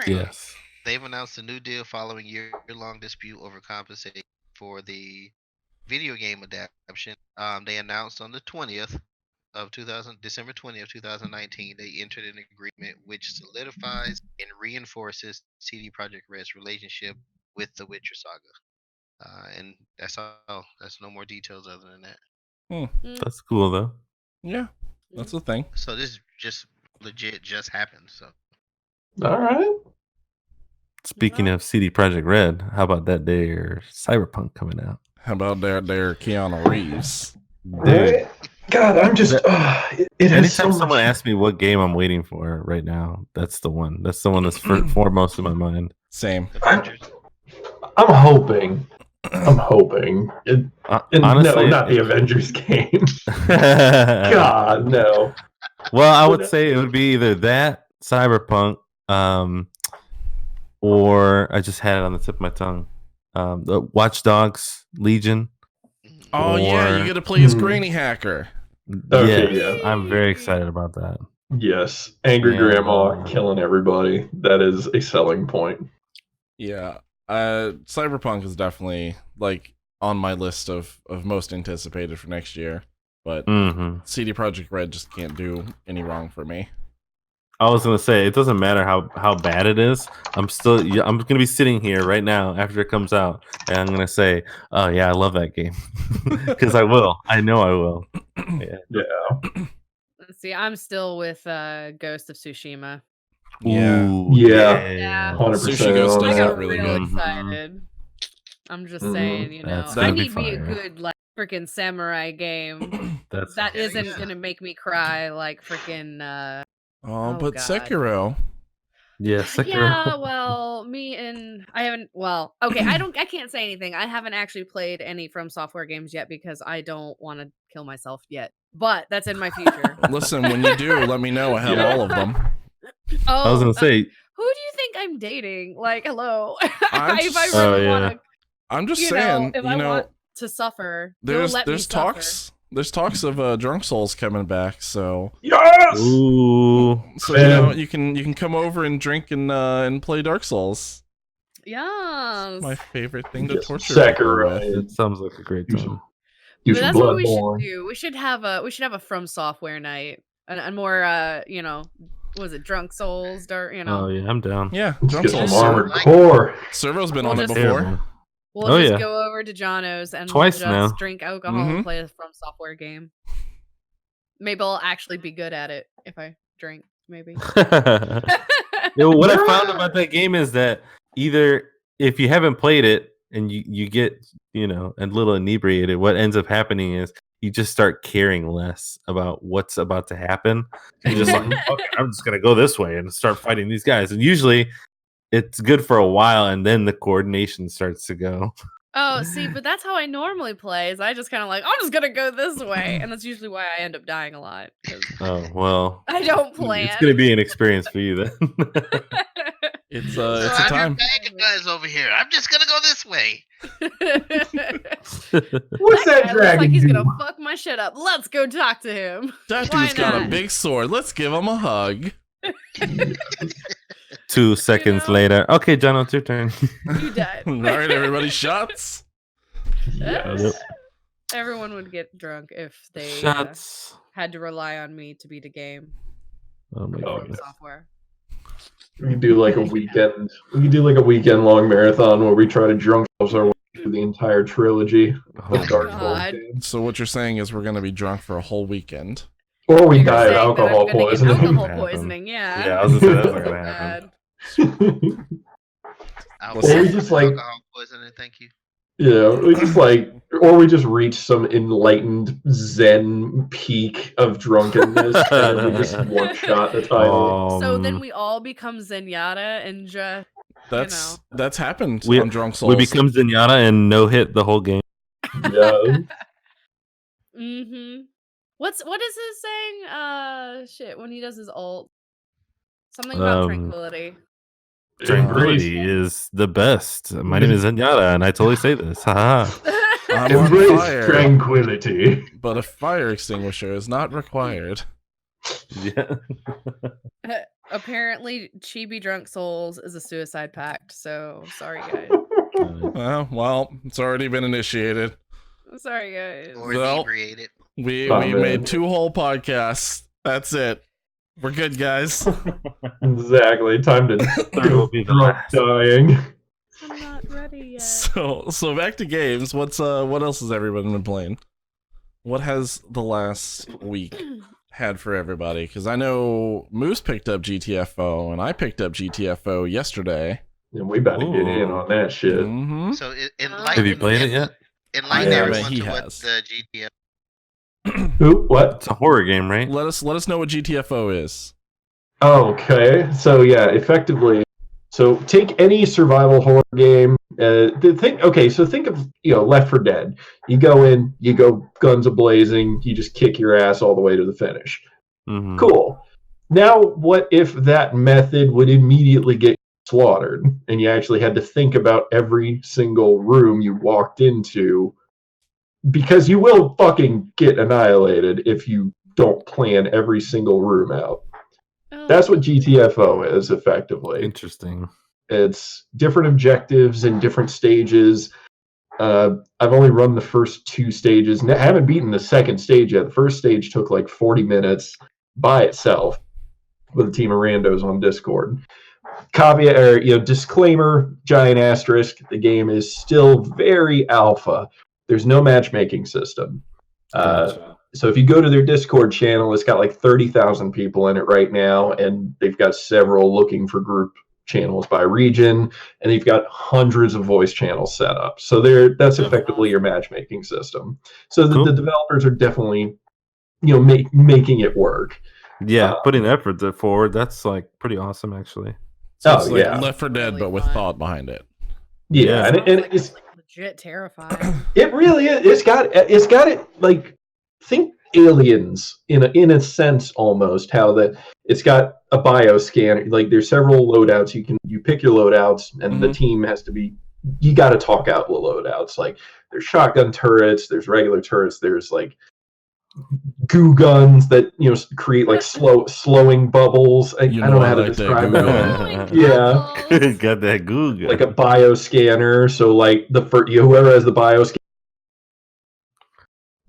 Yes. They've announced a new deal following year-long dispute over compensation for the video game adaptation. They announced on the 20th of December 20th, 2019, they entered an agreement which solidifies and reinforces CD Projekt Red's relationship with the Witcher saga. And that's all. That's no more details other than that. That's cool though. Yeah, that's the thing. So this just legit just happened. So All right. Speaking of CD Projekt Red, how about that there Cyberpunk coming out? How about there Keanu Reeves? Dude, God, I'm just. it has anytime so someone much. asks me what game I'm waiting for right now, that's the one. That's the one that's foremost in my mind. Same. Avengers. I'm hoping. And Honestly, no, not the Avengers game. God, no. Well, I would say it would be either that Cyberpunk, or I just had it on the tip of my tongue. The Watch Dogs Legion. Oh yeah, you Or- get to play as Granny Hacker. Okay, Yes, yeah. I'm very excited about that. Yes, angry Yeah. grandma killing everybody. That is a selling point. Yeah. Cyberpunk is definitely like on my list of most anticipated for next year. But Mm-hmm. CD Projekt Red just can't do any wrong for me. I was gonna say it doesn't matter how bad it is. I'm gonna be sitting here right now after it comes out, and I'm gonna say, "Oh yeah, I love that game," because I will. I know I will. Yeah. See, I'm still with Ghost of Tsushima. Yeah. Ooh, Yeah. 100% Sushi Ghost on I does that. got really real good. excited. I'm just Mhm. saying, you know, That's I gonna be need me a fire. good like freaking samurai game That's that Yeah, isn't yeah. gonna make me cry like freaking Oh, Oh, but God. Sekiro. Yeah, Sekiro. Yeah, well, I haven't. Well, okay, I can't say anything. I haven't actually played any From Software games yet because I don't want to kill myself yet. But that's in my future. Listen, when you do, let me know. I have Yeah. all of them. Oh, I was gonna say, who do you think I'm dating? Like, hello. I'm If I just- really Oh, want to, I'm just saying, if I want to suffer, you'll let me there's suffer. talks of Drunk Souls coming back, so Yes. ooh, so Man. you can come over and drink and play Dark Souls. Yes. My favorite thing to Get some torture people Sekiro. with. that sounds like a great Do time. some But some that's what we should Bloodborne. do. We should have a From Software night, and more was it Drunk Souls? Oh yeah, I'm down. Yeah, Let's Drunk get some Souls. Armored Core. Servo's been We'll on it just- before. Terrible. We'll Oh, just yeah. go over to Jono's and Twice we'll just now. drink alcohol Mhm. and play a From Software game. Maybe I'll actually be good at it if I drink. Maybe. What I found about that game is that either if you haven't played it and you get a little inebriated, what ends up happening is you just start caring less about what's about to happen. You're just like, okay, I'm just gonna go this way and start fighting these guys. And usually it's good for a while, and then the coordination starts to go. Oh, see, but that's how I normally play. Is I just kind of like, I'm just gonna go this way, and that's usually why I end up dying a lot. 'Cause Oh well, I don't plan. it's gonna be an experience for you then. It's So a I'm time. your bag of guys over here. I'm just gonna go this way. What's that guy looks dragon like he's do? gonna fuck my shit up. Let's go talk to him. That Why dude's got a not? big sword. Let's give him a hug. 2 seconds know? later, okay, John, it's your turn. You died. All right, everybody, shots. Yes. Everyone would get drunk if they Shots. had to rely on me to beat a game Oh my Oh, from goodness. software. We could do like a weekend. We could do like a weekend long marathon where we try to drunk ourselves our way through the entire trilogy Oh, of Dark Souls God. games. So what you're saying is we're gonna be drunk for a whole weekend. Or we You're die of saying that I'm alcohol gonna get poisoning. Alcohol Happen. poisoning, yeah. Yeah, I was gonna say that's not So gonna happen. bad. Or we just, like- alcohol poisoning. Thank you. Yeah, we just or we just reach some enlightened Zen peak of drunkenness and we just one shot the title. So then we all become Zenyatta and just That's happened We- on Drunk Souls. we become Zenyatta and no hit the whole game. Yeah. mm-hmm. What is his saying? Shit, when he does his ult. Something about tranquility. Tranquility is the best. My name is Zenyatta, and I totally say this. Haha. I'm on Embrace fire, tranquility. but a fire extinguisher is not required. Yeah. Apparently, Chibi Drunk Souls is a suicide pact, so sorry guys. Well, it's already been initiated. Sorry guys. Or Well, inebriated. We Oh, we man. made 2 whole podcasts. That's it. We're good, guys. Exactly. Time to Third will be the drunk last. dying. I'm not ready yet. So back to games. What else has everybody been playing? What has the last week had for everybody? Because I know Moose picked up GTFO and I picked up GTFO yesterday. And we about to get in on that shit. Mm-hmm. So enlighten. Have you played it yet? Enlighten I everyone haven't. He to what has. the GTF. Who? What? It's a horror game, right? Let us know what GTFO is. Okay. So yeah, effectively. So take any survival horror game. Think of Left 4 Dead. You go in, you go guns a blazing, you just kick your ass all the way to the finish. Mhm. Cool. Now, what if that method would immediately get slaughtered, and you actually had to think about every single room you walked into, because you will fucking get annihilated if you don't plan every single room out. Oh. That's what GTFO is, effectively. Interesting. It's different objectives and different stages. I've only run the first 2 stages. I haven't beaten the second stage yet. The first stage took like 40 minutes by itself with a team of randos on Discord. Caveat or disclaimer, giant asterisk, the game is still very alpha. There's no matchmaking system. So if you go to their Discord channel, it's got like 30,000 people in it right now, and they've got several looking for group channels by region, and they've got hundreds of voice channels set up. So that's effectively your matchmaking system. So Cool. the developers are definitely, making it work. Yeah, putting effort forward. That's like pretty awesome, actually. So Oh, it's like yeah. Left 4 Dead, Really but with fun. thought behind it. Yeah, and Sounds like it's, like, legit terrifying. it really is. It's got it like think Aliens in a sense almost how it's got a bioscanner. Like there's several loadouts you pick your loadouts and the team has to be you got to talk out the loadouts. Like there's shotgun turrets, there's regular turrets, there's like goo guns that create like slowing bubbles. I don't know how to describe that. Yeah, Got that Google. like a bioscanner. So like whoever has the bioscanner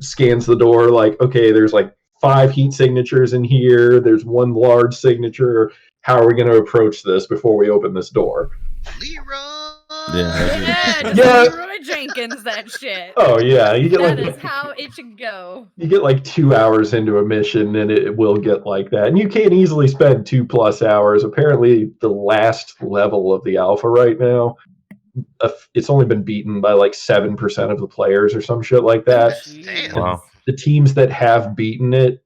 scans the door. Like okay, there's like 5 heat signatures in here. There's 1 large signature. How are we going to approach this before we open this door? Leroy. Yeah, Leroy Jenkins, that shit. Oh yeah, you get That like is how it should go. you get like 2 hours into a mission and it will get like that, and you can't easily spend 2+ hours. Apparently, the last level of the alpha right now, it's only been beaten by like 7% of the players or some shit like that. Damn. Wow. The teams that have beaten it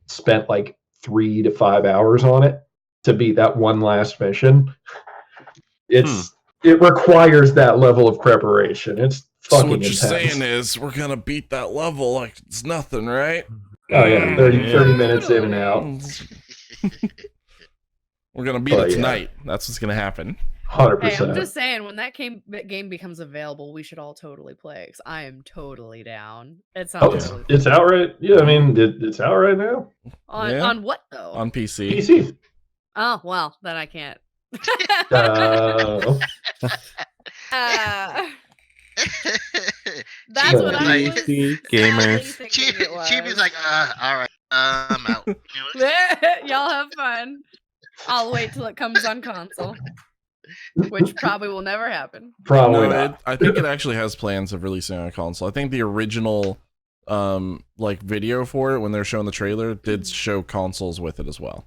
spent like 3 to 5 hours on it to beat that one last mission. It requires that level of preparation. It's fucking So what you're intense. saying is we're gonna beat that level like it's nothing, right? Oh yeah, 30 minutes in and out. We're gonna beat it yeah. tonight. That's what's gonna happen. 100%. Hey, I'm just saying, when that game becomes available, we should all totally play, because I am totally down. It sounds really it's out right. Yeah, I mean it's out right now. on what though? On PC. PC. Oh well, then I can't. That's what I was gamers. thinking it was. Chibi's like, all right, I'm out. Y'all have fun. I'll wait till it comes on console, which probably will never happen. Probably not. I think it actually has plans of releasing on a console. I think the original like video for it when they're showing the trailer did show consoles with it as well.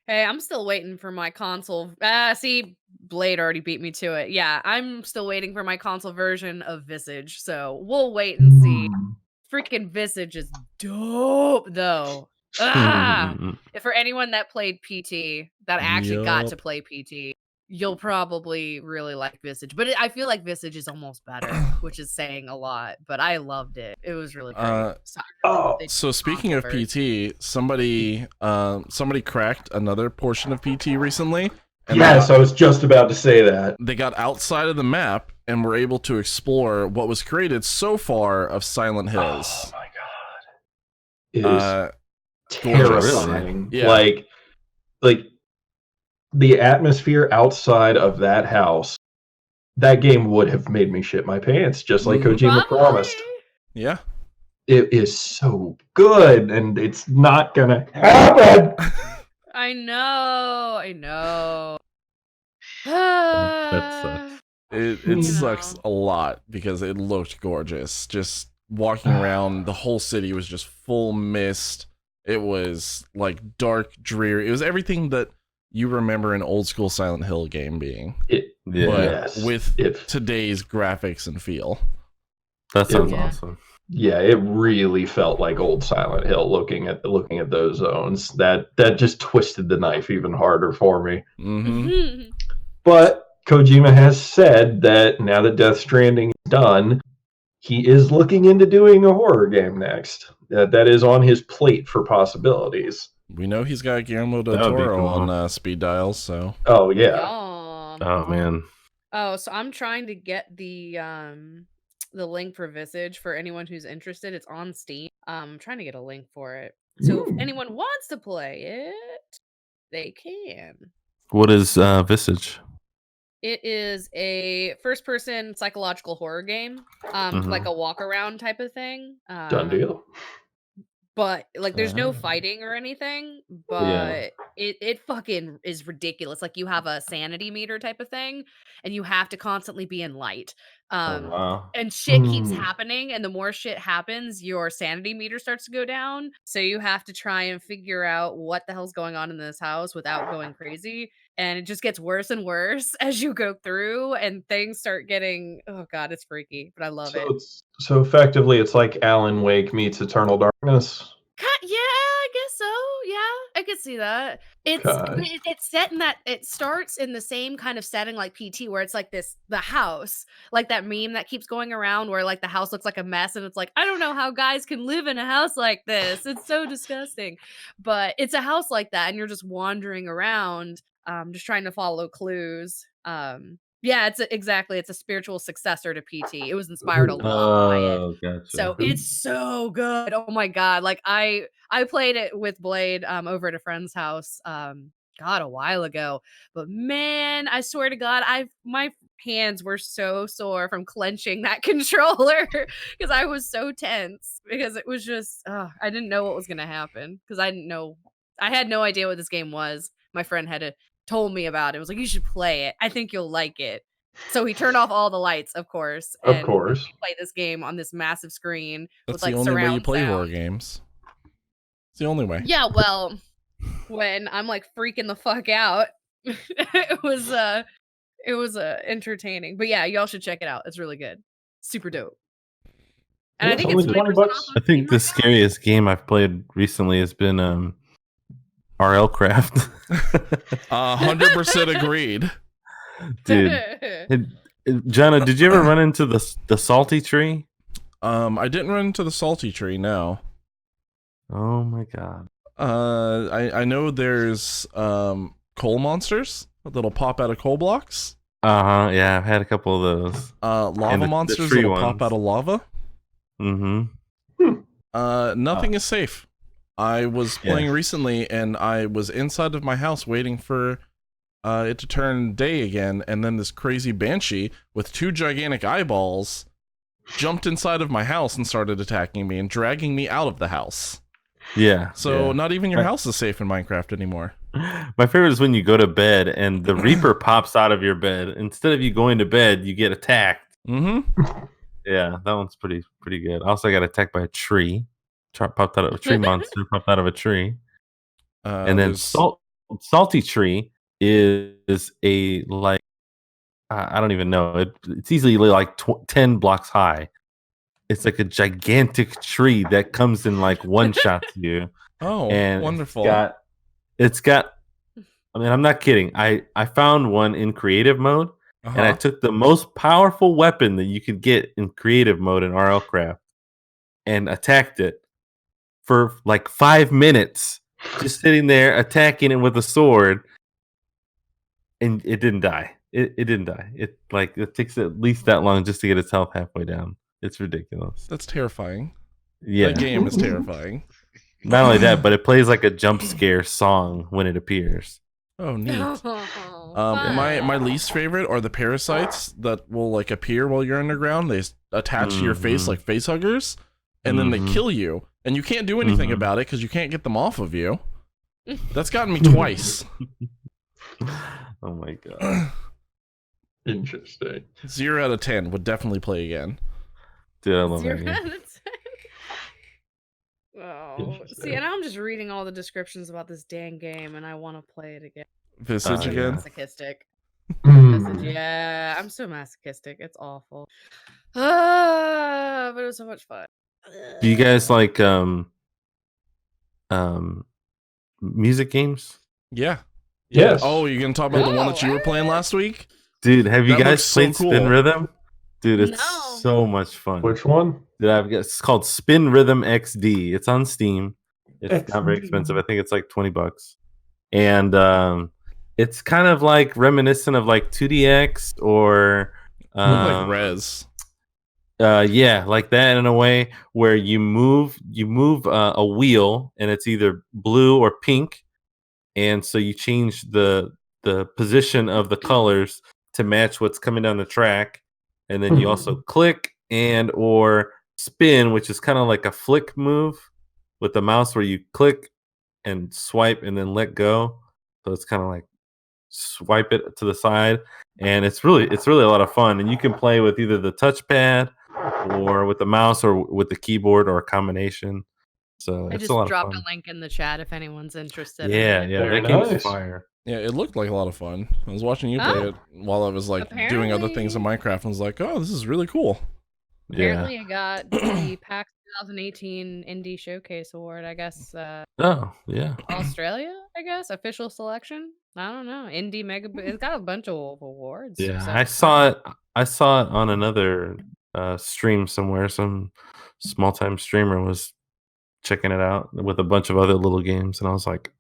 Hey, I'm still waiting for my console. See, Blade already beat me to it. Yeah, I'm still waiting for my console version of Visage. So we'll wait and see. Freaking Visage is dope, though. For anyone that played PT, that actually got to play PT, you'll probably really like Visage. But I feel like Visage is almost better, which is saying a lot. But I loved it. It was really great. So speaking of PT, somebody cracked another portion of PT recently. Yes, I was just about to say that. They got outside of the map and were able to explore what was created so far of Silent Hills. Oh my god. It is terrifying. Yeah. Like the atmosphere outside of that house, that game would have made me shit my pants, just like Kojima promised. Yeah. It is so good, and it's not gonna happen. I know. That sucks. It sucks a lot because it looked gorgeous. Just walking around, the whole city was just full mist. It was like dark, dreary. It was everything that you remember an old school Silent Hill game being. But with today's graphics and feel. That sounds awesome. Yeah, it really felt like old Silent Hill looking at those zones. That just twisted the knife even harder for me. Mm-hmm. But Kojima has said that now that Death Stranding is done, he is looking into doing a horror game next. That is on his plate for possibilities. We know he's got Guillermo del Toro on speed dial, so. Oh yeah. Oh man. Oh, so I'm trying to get the link for Visage for anyone who's interested. It's on Steam. I'm trying to get a link for it. So if anyone wants to play it, they can. What is Visage? It is a first-person psychological horror game, like a walk-around type of thing. Done deal. But like, there's no fighting or anything. But it fucking is ridiculous. Like, you have a sanity meter type of thing, and you have to constantly be in light. And shit keeps happening, and the more shit happens, your sanity meter starts to go down. So you have to try and figure out what the hell's going on in this house without going crazy. And it just gets worse and worse as you go through, and things start getting, oh god, it's freaky, but I love it. So effectively, it's like Alan Wake meets Eternal Darkness. Yeah, I guess so. Yeah, I could see that. Okay. It's set in that it starts in the same kind of setting like PT, where it's like the house, like that meme that keeps going around, where like the house looks like a mess, and it's like I don't know how guys can live in a house like this. It's so disgusting, but it's a house like that, and you're just wandering around, just trying to follow clues. Yeah, it's a spiritual successor to PT. It was inspired a Ooh. lot by it. Oh, So gotcha. it's so good. Oh my god. Like I played it with Blade over at a friend's house god a while ago. But man, I swear to god, my hands were so sore from clenching that controller because I was so tense because it was just I didn't know what was going to happen because I had no idea what this game was. My friend told me about it. It was like you should play it. I think you'll like it. So he turned off all the lights, of course, Of and made course. me play this game on this massive screen That's with the like only way you surround play sound. horror games. It's the only way. Yeah, well, when I'm like freaking the fuck out, it was entertaining. But yeah, y'all should check it out. It's really good. Super dope. And Yeah, I it's think only it's 20 20% bucks. off I on Steam think the right scariest game I've played recently has been RL Craft. 100% agreed. Dude, now. Jana, did you ever run into the salty tree? I didn't run into the salty tree, no. Oh my god. I know there's coal monsters that'll pop out of coal blocks. Yeah, I've had a couple of those. Lava the monsters tree that'll pop ones. out of lava. Mm-hmm. Nothing is safe. I was playing Yeah. recently and I was inside of my house waiting for it to turn day again, and then this crazy banshee with 2 gigantic eyeballs jumped inside of my house and started attacking me and dragging me out of the house. Yeah. So yeah. not even your house is safe in Minecraft anymore. My favorite is when you go to bed and the Reaper pops out of your bed. Instead of you going to bed, you get attacked. Mm-hmm. Yeah, that one's pretty good. I also got attacked by a tree. Popped out of a tree monster. Popped out of a tree. And then salty tree is a like I don't even know. It's easily like 10 blocks high. It's like a gigantic tree that comes in like one shot to you. Oh, And wonderful. it's got I mean, I'm not kidding. I found one in creative mode, and I took the most powerful weapon that you could get in creative mode in RL Craft and attacked it for like 5 minutes, just sitting there attacking it with a sword, and it didn't die. It didn't die. It takes at least that long just to get its health halfway down. It's ridiculous. That's terrifying. Yeah. That game is terrifying. Not only that, but it plays like a jump scare song when it appears. Oh, neat. Oh, My least favorite are the parasites that will like appear while you're underground. They attach to your face like face huggers, and then they kill you, and you can't do anything about it because you can't get them off of you. That's gotten me twice. Oh my god. Interesting. 0 out of 10 would definitely play again. Dude, I love 0 that game. out of 10. Oh, see, and I'm just reading all the descriptions about this dang game, and I want to play it again. Visage yeah. again. Masochistic. Mm. Yeah, I'm so masochistic. It's awful. But it was so much fun. Do you guys like music games? Yeah. Yes. Oh, you're gonna talk about the one that you were playing last week? Dude, have you That guys looks so played Spin cool. Rhythm? Dude, it's No. so much fun. Which one? Dude, it's called Spin Rhythm XD. It's on Steam. It's not very XD. expensive. I think it's like $20. And it's kind of like reminiscent of like 2DX or Like Rez. yeah, like that in a way where you move a wheel and it's either blue or pink, and so you change the position of the colors to match what's coming down the track, and then you also click and or spin, which is kind of like a flick move with the mouse where you click and swipe and then let go. So it's kind of like swipe it to the side, and it's really a lot of fun. And you can play with either the touchpad or with the mouse or with the keyboard or a combination. So I it's just a lot of dropped fun. a link in the chat if anyone's interested. Yeah, in it. yeah, Very that game's nice. fire. Yeah, it looked like a lot of fun. I was watching you play Oh. it while I was like doing other things in Minecraft and was like, oh, this is really cool. Yeah. Apparently, I got the PAX 2018 Indie Showcase Award, I guess. Oh, yeah. Australia, I guess. Official selection. I don't know. Indie Mega. It's got a bunch of awards. Yeah, so- I saw it on another stream somewhere. Some small time streamer was checking it out with a bunch of other little games, and I was like,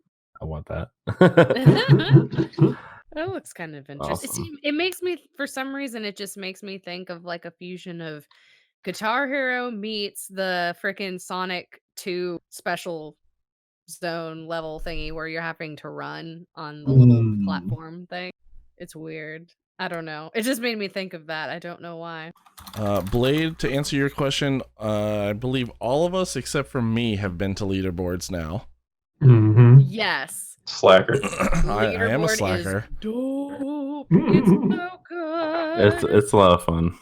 I want that. It looks kind of interesting. Awesome. See, it makes me, for some reason, it just makes me think of like a fusion of Guitar Hero meets the freaking Sonic 2 special zone level thingy where you're having to run on the little platform thing. It's weird. I don't know. It just made me think of that. I don't know why. Blade, to answer your question, I believe all of us except for me have been to leaderboards now. Mm-hmm. Yes. Slacker. I am a Leaderboard slacker. Is dope. It's so good. It's a lot of fun.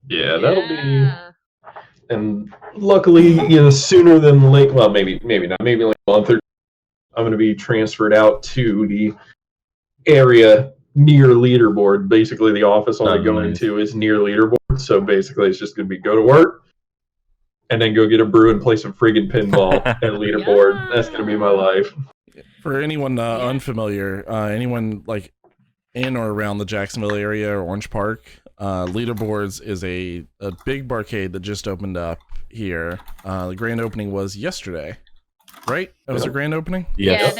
Yeah, that'll be. And luckily, sooner than late. Well, maybe not. Maybe like a month or. I'm going to be transferred out to the area near leaderboard. Basically, the office I'll be going to is near leaderboard. So basically, it's just going to be go to work, and then go get a brew and play some friggin' pinball at leaderboard. Yeah. That's going to be my life. For anyone unfamiliar, anyone like in or around the Jacksonville area or Orange Park, Leaderboards is a big barcade that just opened up here. The grand opening was yesterday, right? That was a grand opening. Yes.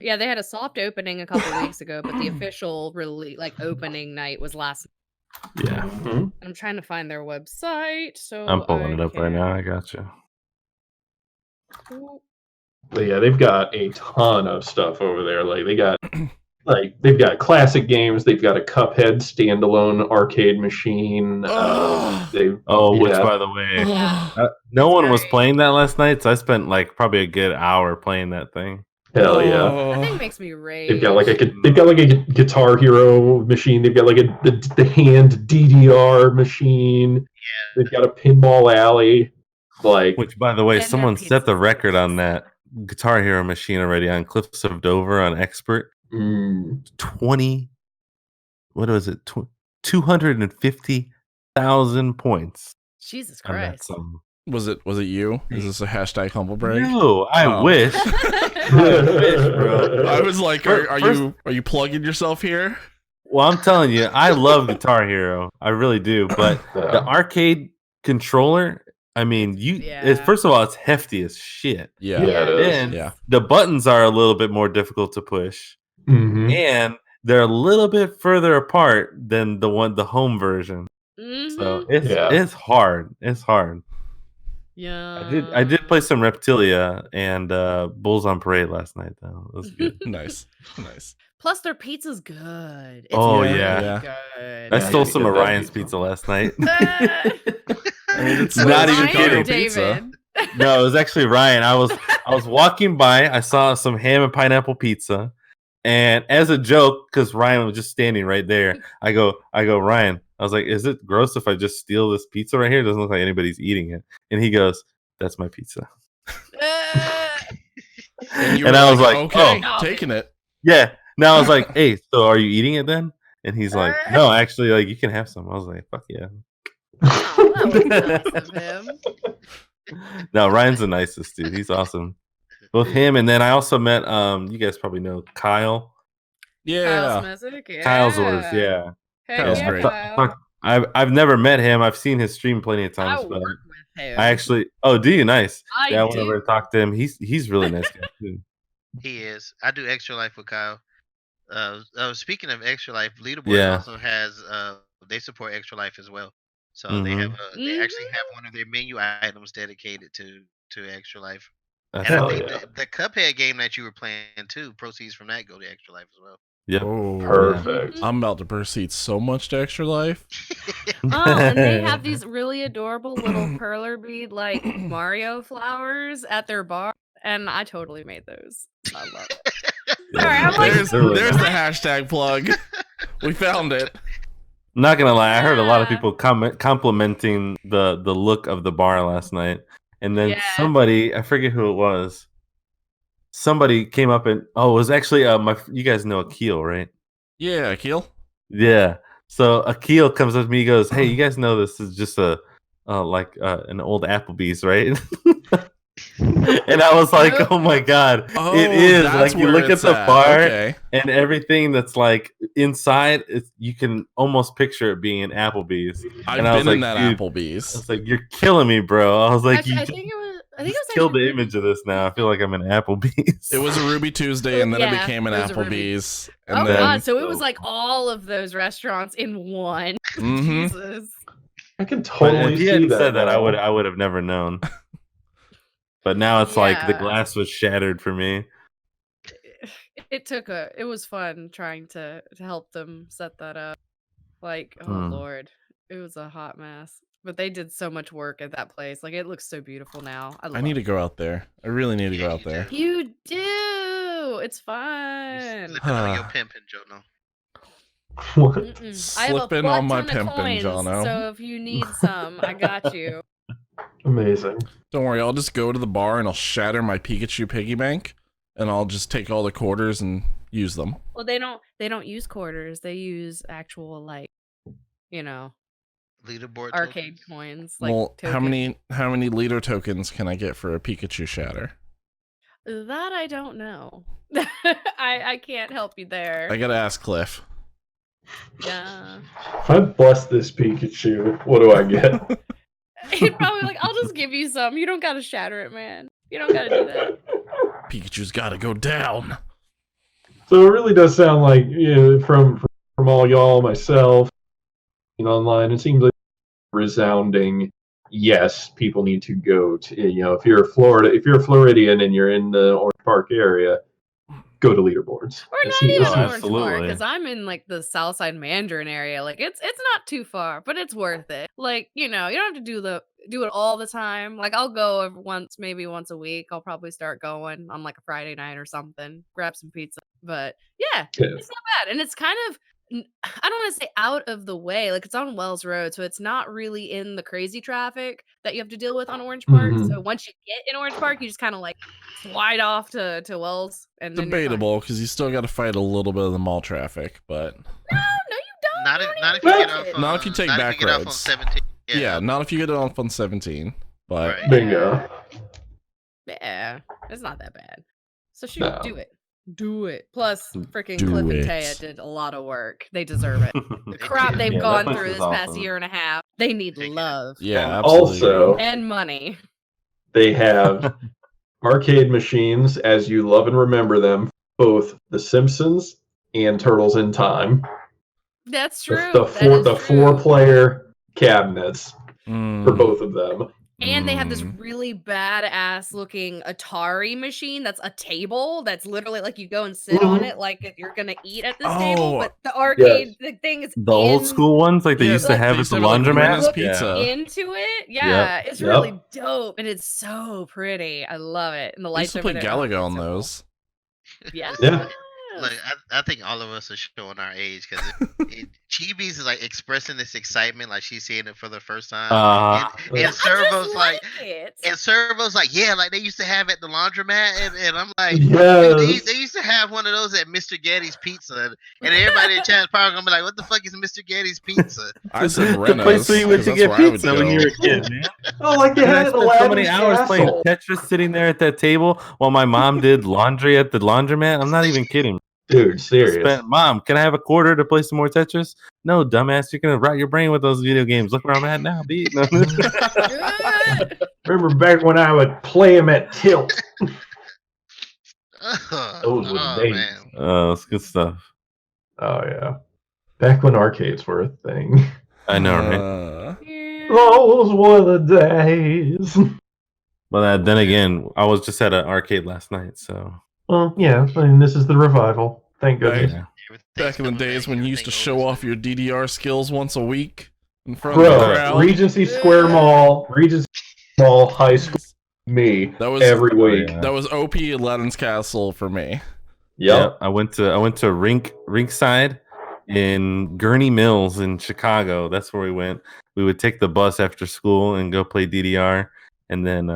Yeah, they had a soft opening a couple weeks ago, but the official opening night was last. Yeah. Mm-hmm. I'm trying to find their website, so I'm pulling it up right now. I got you. But yeah, they've got a ton of stuff over there. Like they've got classic games. They've got a Cuphead standalone arcade machine. Ugh. Which by the way, no one was playing that last night, so I spent like probably a good hour playing that thing. Hell yeah! That thing makes me rage. They've got like a Guitar Hero machine. They've got like the hand DDR machine. Yeah. They've got a Pinball Alley. Which, by the way, And someone their set the pizzas. record on that Guitar Hero machine already on Cliffs of Dover on Expert. 20. What was it? 250,000 points. Jesus On that Christ. song. Was it you? Is this a hashtag humble brag? No, I wish. I wish, bro. I was like, are First- you plugging yourself here? Well, I'm telling you, I love Guitar Hero. I really do. But the arcade controller, I mean, first of all, it's hefty as shit. Yeah. Yeah, it is. And the buttons are a little bit more difficult to push. Mm-hmm. And they're a little bit further apart than the home version. So it's hard. It's hard. Yeah. I did play some Reptilia and Bulls on Parade last night though. It was good. Nice. Plus, their pizza's good. It's Oh, really yeah. good. I stole you some get of that Ryan's pizza. pizza last night. I mean, it's Not even Ryan kidding. or David? No, it was actually Ryan. I was walking by, I saw some ham and pineapple pizza, and as a joke, because Ryan was just standing right there, I go, Ryan, I was like, is it gross if I just steal this pizza right here? It doesn't look like anybody's eating it. And he goes, that's my pizza. and I was like, okay, oh. taking it. Yeah. Now I was like, hey, so are you eating it then? And he's like, no, actually, like you can have some. I was like, fuck yeah. Oh, that was nice of him. No, Ryan's the nicest dude. He's awesome. Both him and then I also met you guys probably know Kyle. Yeah. Kyle's Messick, yeah. Kyle's words, yeah. Heck Kyle's yeah, great. Kyle. I've never met him. I've seen his stream plenty of times, I but work with him. I actually do you nice. I Yeah, I went do. over and talked to him. He's really nice guy too. He is. I do Extra Life with Kyle. Speaking of Extra Life, Leaderboard also has they support Extra Life as well. So they have they actually have one of their menu items dedicated to Extra Life. That's And I think the Cuphead game that you were playing too, proceeds from that go to Extra Life as well. Yep. Oh, Perfect. I'm about to proceed so much to Extra Life. And they have these really adorable little perler bead like Mario flowers at their bar, and I totally made those. I love it. Sorry, I'm like, There's the hashtag plug. We found it. I'm not gonna lie, I heard a lot of people complimenting the look of the bar last night, and then somebody, I forget who it was, somebody came up and it was actually you guys know Akil, right? Yeah, Akil. Yeah. So Akil comes up to me, he goes, "Hey, you guys know this is just a like an old Applebee's, right? And I was like, oh my god, Oh, it is that's like you where look at it's the at. bar Okay. and everything that's like inside, you can almost picture it being an Applebee's. I've And I was been in like, that dude, I Applebee's. was like, you're killing me, bro. I was like, Actually, you I think it was. I think it was killed actually the image of this now. I feel like I'm in Applebee's. It was a Ruby Tuesday, and then it Yeah, became an it was a Ruby. Applebee's. And Oh then, god! So it was like all of those restaurants in one. Mhm. Jesus. I can But totally if he see hadn't that. said that, now. I would have never known. But now it's like the Yeah. glass was shattered for me. It was fun trying to help them set that up. Like, oh lord, it was a hot mess. But they did so much work at that place. Like, it looks so beautiful now. I need to go out there. I really need to go Yeah, out you there. do. You do. It's You fun. slipping on your pimping, Jono. What? I have a Slipping on my butt ton of pimpin', coins, Jono. so if you need some, I got you. Amazing. Don't worry, I'll just go to the bar and I'll shatter my Pikachu piggy bank, and I'll just take all the quarters and use them. Well, they don't use quarters. They use actual Leaderboard arcade tokens. coins. Like Well, tokens. how many leader tokens can I get for a Pikachu shatter? That I don't know. I can't help you there. I gotta ask Cliff. Yeah. If I bless this Pikachu, what do I get? He'd probably like, I'll just give you some. You don't gotta shatter it, man. You don't gotta do that. Pikachu's gotta go down. So it really does sound like, from all y'all, myself, online, it seems like resounding yes. People need to go to, if you're a Floridian and you're in the Orange Park area, go to leaderboards. Or It not seems- even it seems- Orange Park, absolutely. because I'm in like the Southside Mandarin area. Like it's not too far, but it's worth it. Like, you don't have to do it all the time. Like I'll go maybe once a week. I'll probably start going on like a Friday night or something, grab some pizza. But yeah, Yeah. it's not bad. And it's kind of, I don't want to say out of the way. Like it's on Wells Road, so it's not really in the crazy traffic that you have to deal with on Orange Park. Mhm. So once you get in Orange Park, you just kind of like slide off to Wells, and then you're fine. Debatable, because you still gotta fight a little bit of the mall traffic, but No, you don't. Not You if, don't not if even you get touch off. it. Not if you take not back if you get off on roads. 17. yeah, not if you get it off on 17. But Right. Bingo. Yeah, it's not that bad. So shoot, No. do it. Plus, freaking Do Cliff and it. Taya did a lot of work. They deserve it. The They crap did. they've Yeah, that gone place through is this past awesome. year and a half. They need Take it. love yeah, absolutely. Also, and money. they have arcade machines as you love and remember them, both The Simpsons and Turtles in Time. That's The- true. The four-player cabinets for Mm, both of them. And they have this mm. really badass looking Atari machine that's a table that's literally like you go and sit on it like if you're gonna eat at this table, Oh, but the arcade the thing is The old in- school ones, like they Yeah, used to like, have they at used the to have, like, laundromat. Rena's Look Pizza. into it. Yeah, it's Yep. really dope and it's so pretty. I love it. And the I lights used to over play there. Galaga on it's so cool. those. Yeah. Yeah. Look, I think all of us are showing our age because Chibi's is like expressing this excitement, like she's seeing it for the first time, and I Servo's just like, it. and Servo's like, yeah, like they used to have at the laundromat, and I'm like, Yes. dude, they used to have one of those at Mr. Getty's Pizza, and everybody in chat is probably gonna be like, what the fuck is Mr. Getty's Pizza? I said the place Rena's. where you went 'cause to that's get where I would pizza when you go. were a kid, man. Oh, like they And I had at spent so Aladdin's many hours playing Castle. Tetris sitting there at that table while my mom did laundry at the laundromat. I'm not even kidding. Dude, Just serious. Mom, can I have a quarter to play some more Tetris? No, dumbass, you're gonna rot your brain with those video games. Look where I'm at now, B. No. Good. Remember back when I would play them at Tilt? Those were the days. Man. Oh, it's good stuff. Oh, yeah. Back when arcades were a thing. I know, right? Yeah. Those were the days. But then again, I was just at an arcade last night, so Well, yeah, I mean, this is the revival. Thank goodness. yeah. Back in the days when you used to show off your DDR skills once a week in front of the Bro, crowd. Regency Square Mall, High School, me, That was every week. yeah. That was OP Aladdin's Castle for me. Yep. I went to Rinkside in Gurney Mills in Chicago. That's where we went. We would take the bus after school and go play DDR, and then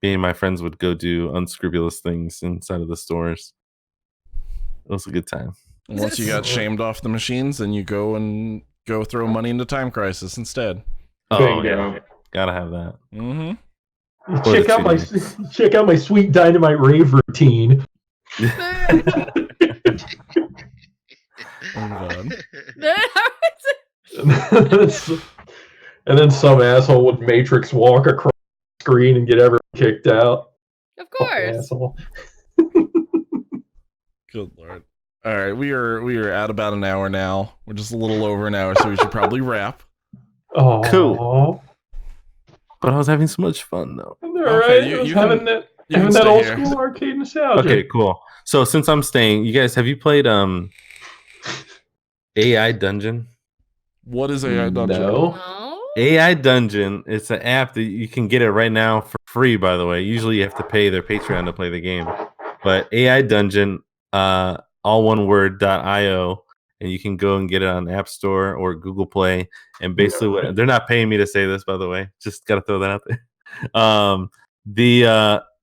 me and my friends would go do unscrupulous things inside of the stores. It was a good time. And once you got shamed off the machines, then you go throw money into Time Crisis instead. Oh Bingo. yeah, gotta have that. Mm-hmm. Or Check the out my Cheetos. check out my sweet dynamite rave routine. Oh god. And then some asshole would Matrix walk across the screen and get everyone kicked out. Of Fucking course. asshole. Good lord. All right, we are at about an hour now. We're just a little over an hour, so we should probably wrap. Oh, Cool. But I was having so much fun though. All Okay, right, you- I was you having can- that you can having that stay old here. school arcade nostalgia. Okay, cool. So since I'm staying, you guys, have you played AI Dungeon? What is AI Dungeon? No. No. AI Dungeon, it's an app that you can get it right now for free, by the way. Usually you have to pay their Patreon to play the game. But AI Dungeon, all one word, .io, and you can go and get it on App Store or Google Play. And basically, Alright. they're not paying me to say this, by the way. Just got to throw that out there.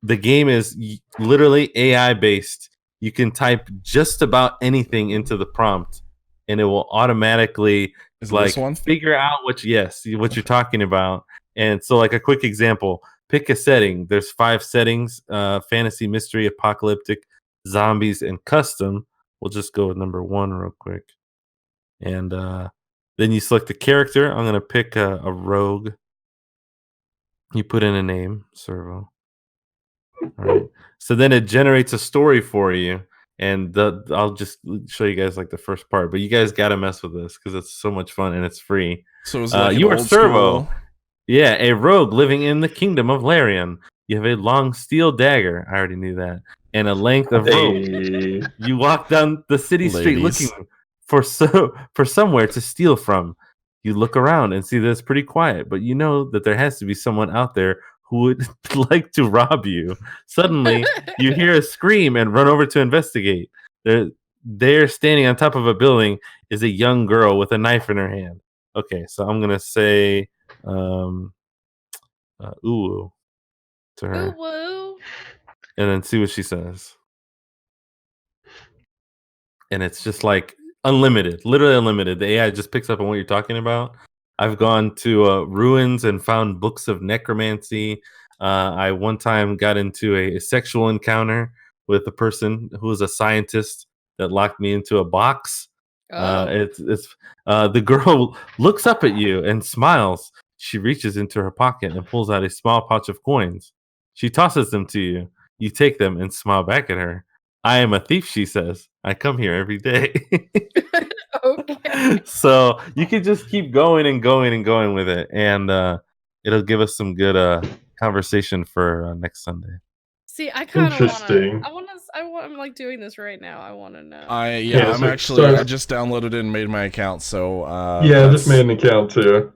The game is literally AI based. You can type just about anything into the prompt, and it will automatically Is it this one? figure out what you're talking about. And so, like a quick example, pick a setting. There's 5 settings: fantasy, mystery, apocalyptic, zombies, and custom. We'll just go with number 1 real quick, and then you select the character. I'm gonna pick a rogue. You put in a name, Servo. All right. So then it generates a story for you, and I'll just show you guys like the first part. But you guys gotta mess with this because it's so much fun and it's free. So is it like you an are old Servo. school? Yeah, a rogue living in the kingdom of Larian. You have a long steel dagger. I already knew that, and a length of rope. Hey. You walk down the city street Ladies. looking for somewhere to steal from. You look around and see that it's pretty quiet, but you know that there has to be someone out there who would like to rob you. Suddenly, you hear a scream and run over to investigate. There, standing on top of a building, is a young girl with a knife in her hand. Okay, so I'm gonna say, ooh, to her, Ooh, woo. and then see what she says. And it's just like unlimited, literally unlimited. The AI just picks up on what you're talking about. I've gone to ruins and found books of necromancy. I one time got into a sexual encounter with a person who was a scientist that locked me into a box. Oh. It's the girl looks up at you and smiles. She reaches into her pocket and pulls out a small pouch of coins. She tosses them to you. You take them and smile back at her. I am a thief, she says. I come here every day. Okay. So you can just keep going and going and going with it, and it'll give us some good conversation for next Sunday. See, I kind of Interesting. I'm like doing this right now. I want to know. Yeah, I'm so- actually so- I just downloaded it and made my account, so Yeah, I just made an account too.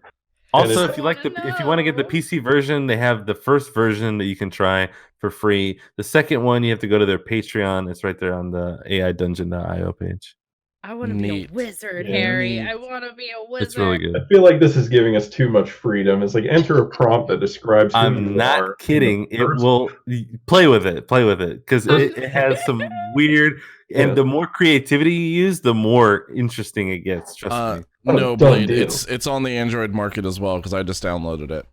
Also, it's- if you like I wanna if you want to get the know. PC version, they have the first version that you can try for free. The second one, you have to go to their Patreon. It's right there on the AIDungeon.io page. I want to be a Neat. wizard, Yeah, Harry. neat. I want to be a wizard. It's really good. I feel like this is giving us too much freedom. It's like enter a prompt that describes who I'm you not are. kidding. It First- will play with it because it has some weird. And Yeah. the more creativity you use, the more interesting it gets. Trust me. No, done Blade. deal. It's on the Android market as well because I just downloaded it.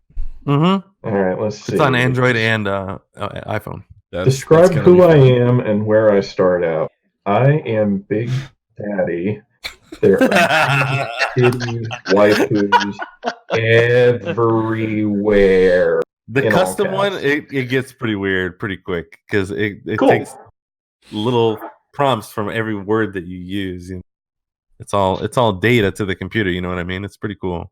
Mm-hmm. All right, let's see. It's on Android and iPhone. Describe gonna who be I fun. am and where I start out. I am Big Daddy. There are kitty waifus everywhere. The In all custom one, caps. it gets pretty weird pretty quick because it Cool. takes little prompts from every word that you use. You know? It's all data to the computer. You know what I mean? It's pretty cool.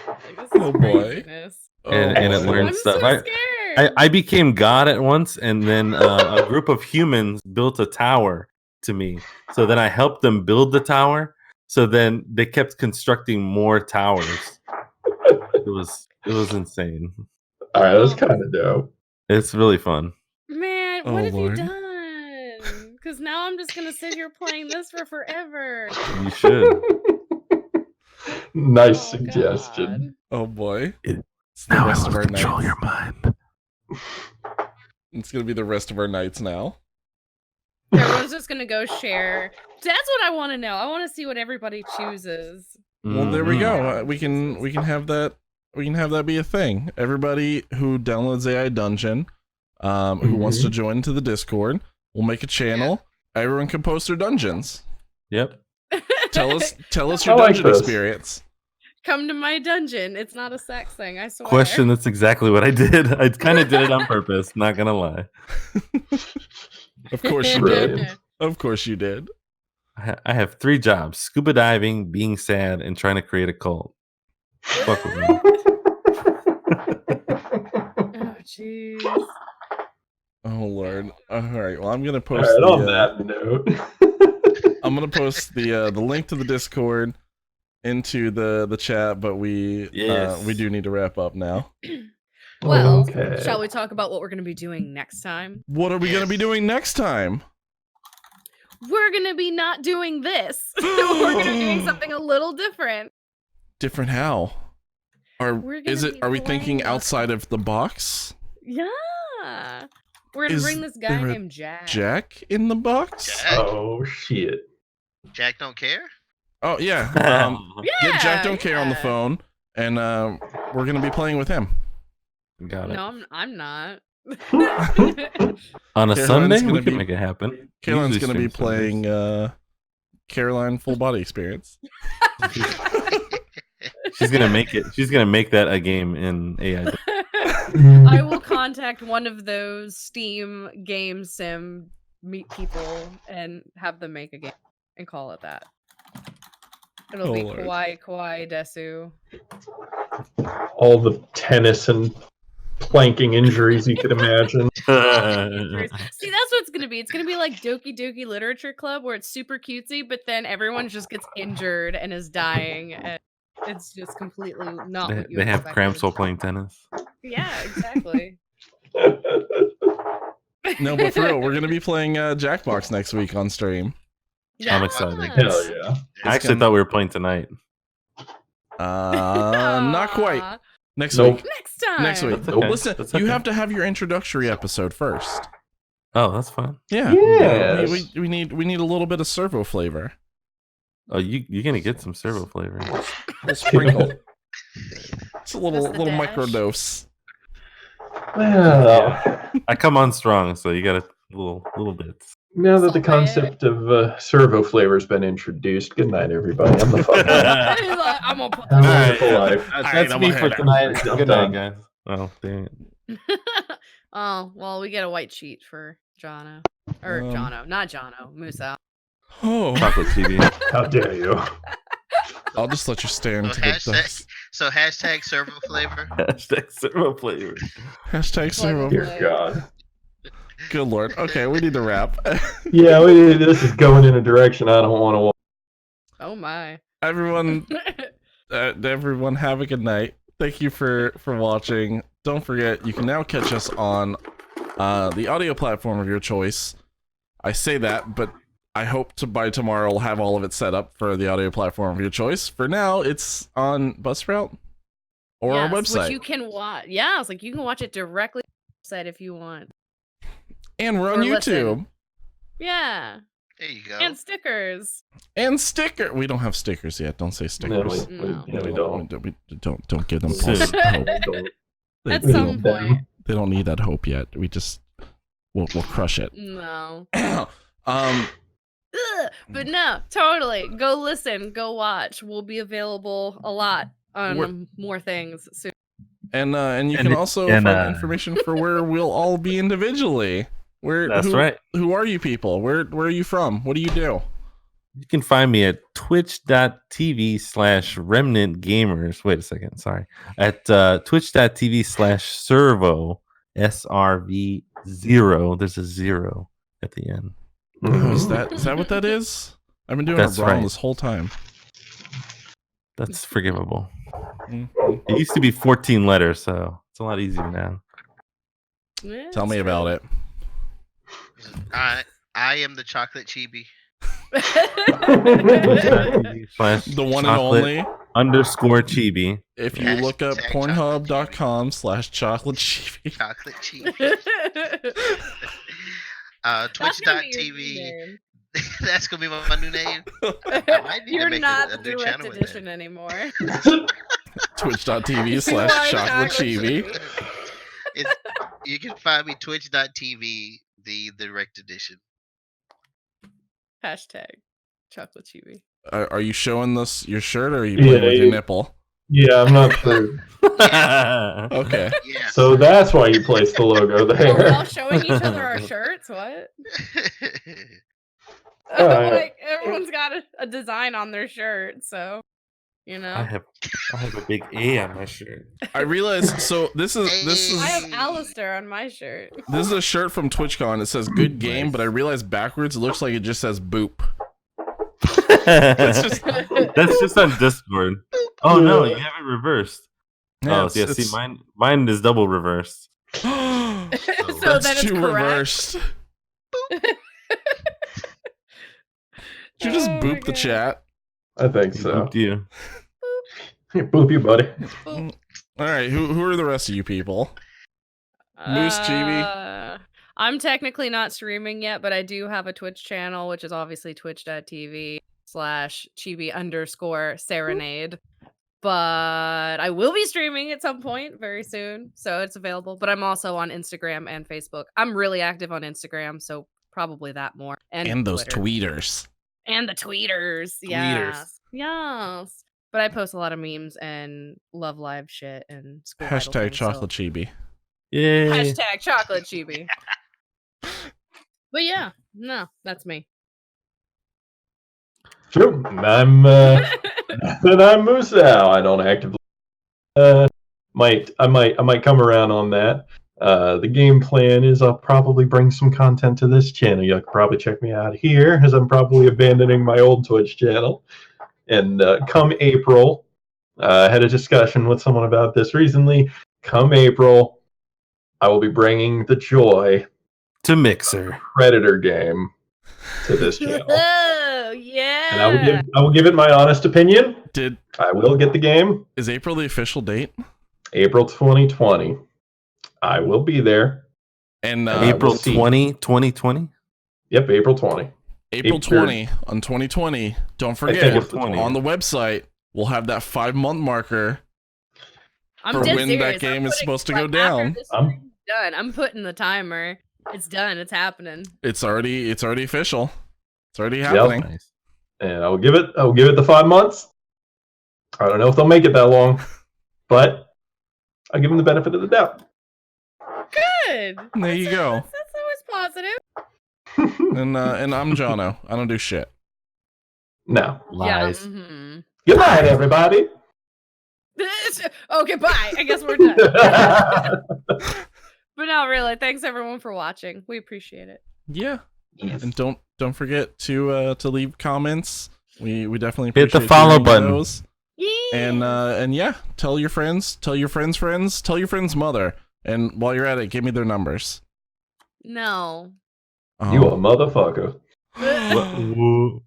Like, this Oh, is boy. craziness. And it boy. learns I'm stuff. so scared. I became God at once, and then a group of humans built a tower to me. So then I helped them build the tower. So then they kept constructing more towers. It was insane. All right, that's kind of dope. It's really fun. Man, Oh, what have Lord. you done? Because now I'm just gonna sit here playing this for forever. You should. Nice Oh, suggestion. Oh boy. It- It's the rest of our control nights. your mind. It's gonna be the rest of our nights now. God. Everyone's just gonna go share. That's what I want to know. I want to see what everybody chooses. Well, there we Mhm. go. We can have that We can have that be a thing. Everybody who downloads AI Dungeon, who wants to join into the Discord, we'll make a channel. Everyone can post their dungeons. Yep. Tell us your I like dungeon this. experience. Come to my dungeon. It's not a sex thing, I swear. Question. That's exactly what I did. I kind of did it on purpose. Not gonna lie. Of course you Brilliant. did. Of course you did. I have 3 jobs: scuba diving, being sad, and trying to create a cult. Fuck with me. Oh, jeez. Oh Lord. All right. Well, I'm gonna All post right, on the. that note. I'm gonna post the link to the Discord into the chat, but we do need to wrap up now. Well, Okay. shall we talk about what we're going to be doing next time? What are we gonna be doing next time? We're going to be not doing this. We're going to be doing something a little different. Different how? Are We're gonna be we thinking playing outside of the box? Yeah. We're going to Is bring this guy there a named Jack. Jack in the box? Jack? Oh shit. Jack don't care. Oh yeah. Yeah, Get Jack Don't Care on the yeah. phone, and we're gonna be playing with him. Got it. No, I'm not. On a Caroline's Sunday, gonna we can be- make it happen. Caroline's Usually gonna be stream Sundays. playing Caroline Full Body Experience. She's gonna make it. She's gonna make that a game in AI. I will contact one of those Steam game sim meet people and have them make a game and call it that. It'll Oh, be Lord. Kawaii Desu. All the tennis and planking injuries you could imagine. See, that's what it's gonna be. It's gonna be like Doki Doki Literature Club, where it's super cutesy, but then everyone just gets injured and is dying, and it's just completely not what you They have expected. cramps while playing tennis. Yeah, exactly. No, but for real, we're gonna be playing Jackbox next week on stream. I'm excited. Hell yeah. I actually thought we were playing tonight. Not quite. Aw, Next Nope. week. Next time. Next week. That's okay. Listen, That's you okay. have to have your introductory episode first. Oh, that's fine. Yeah. Yes. We need a little bit of servo flavor. Oh, you're gonna get some servo flavor. A sprinkle. It's a little Just a dash. micro dose. Well, I come on strong, so you got a little bits. now that the Salt concept of servo flavor's been introduced, good night, everybody. I'm the fucking He's like, I'm gonna put Have a this wonderful life. That's I'm me ahead. for tonight. I'm Good done. night, guys. Oh, dang it. Oh, well, we get a white sheet for Jono. Or Um, Jono, not Jono, Musa. Oh, Chocolate TV. How dare you? I'll just let you stare So into the dust. hashtag servo flavor. Hashtag servo flavor. Hashtag servo. Dear God. Good Lord. Okay, we need to wrap. Yeah, this is going in a direction I don't want to watch. Oh my. Everyone have a good night. Thank you for watching. Don't forget, you can now catch us on the audio platform of your choice. I say that, but I hope by tomorrow we'll have all of it set up for the audio platform of your choice. For now, it's on Buzzsprout or our Yes, website. which you can watch. Yeah, it's like you can watch it directly on the website if you want. And we're on or YouTube. listen. Yeah. There you go. And stickers. And sticker. We don't have stickers yet. Don't say No, stickers. we don't. Don't give them Soon. false hope. They, At they some don't, point. they don't need that hope yet. We'll crush it. No. Um, Ugh, but no, totally. Go listen, go watch. We'll be available a lot on We're- more things soon. and you And can it- also and, find information for where we'll all be individually. That's right. Who are you people? Where are you from? What do you do? You can find me at twitch.tv/remnant gamers. Wait a second. Sorry. At twitch.tv/servo SRV0. There's a 0 at the end. Oh, is that what that is? I've been doing That's it wrong right. this whole time. That's forgivable. Mhm. It used to be 14 letters, so it's a lot easier now. Yeah, Tell me it's about true. it. I am the chocolate chibi. The one and only. _chibi. If you Hashtag look up chocolate pornhub.com/chocolate chibi. Chocolate chibi. That's gonna be your Twitch.tv. name. That's gonna be my new name. might need to You're make not a the new direct channel with edition anymore. Twitch.tv/chocolatechibi. You can find me twitch.tv, the direct edition. Hashtag chocolate chibi. Are you showing us your shirt, or are you playing with your nipple? Yeah, I'm not sure. Okay. Yes. So that's why you placed the logo Are we all there. showing each other our shirts? What? Alright. Like everyone's got a design on their shirt, so you know. I have a big A on my shirt. I realized. So this I is have Alistair on my shirt. this is a shirt from TwitchCon. It says "Good game," Nice. but I realized backwards it looks like it just says "boop." That's just- on Discord. Oh no, you have it reversed. Yeah, Oh, yeah. See, mine is double reversed. So That's then it's too correct. reversed. Did you just Oh my boop the God. chat? I think He so. booped you. Hey, boop you, buddy. Boop. All right, who are the rest of you people? Moose Chibi? I'm technically not streaming yet, but I do have a Twitch channel, which is obviously twitch.tv/chibi_serenade. But I will be streaming at some point very soon, so it's available. But I'm also on Instagram and Facebook. I'm really active on Instagram, so probably that more. And those Twitter. tweeters. And the tweeters. Yes. Yes. But I post a lot of memes and love live shit and school idol Hashtag things, so- chocolate chibi. Yay. Hashtag chocolate chibi. But yeah, no, that's me. Sure. I'm Moose now. I don't actively I might come around on that. The game plan is I'll probably bring some content to this channel. You'll probably check me out here, as I'm probably abandoning my old Twitch channel. And come April, I had a discussion with someone about this recently. Come April, I will be bringing the joy To Mixer. Predator game to this channel. Oh yeah. And I will give it my honest opinion. I will get the game. Is April the official date? April 2020. I will be there. And April we'll see. 20, 2020? Yep, April 20. April 20 on 2020. Don't I think forget, it's the 20. on the website, we'll have that 5-month marker I'm for dead when serious. that game I'm is putting- supposed to like, go after down. this I'm- stream's done. I'm putting the timer. It's done. It's happening. It's already official. It's already happening. Nice. And I will give it the 5 months. I don't know if they'll make it that long, but I'll give them the benefit of the doubt. Good. There you go. That's always positive. And I'm Jono. I don't do shit. No. Lies. Yeah. Mhm. Good night, everybody. Okay, bye. I guess we're done. But no, really, thanks everyone for watching. We appreciate it. Yeah. Yes. And don't forget to leave comments. We definitely Hit the appreciate follow hearing button. those. And yeah, tell your friends, tell your friends' friends, tell your friend's mother. And while you're at it, give me their numbers. No. You a motherfucker. What?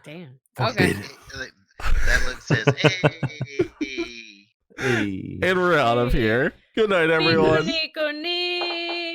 Damn. Forbid. Okay. That look says, hey. Hey. And we're out of here. Good night, everyone. Nico, Nico,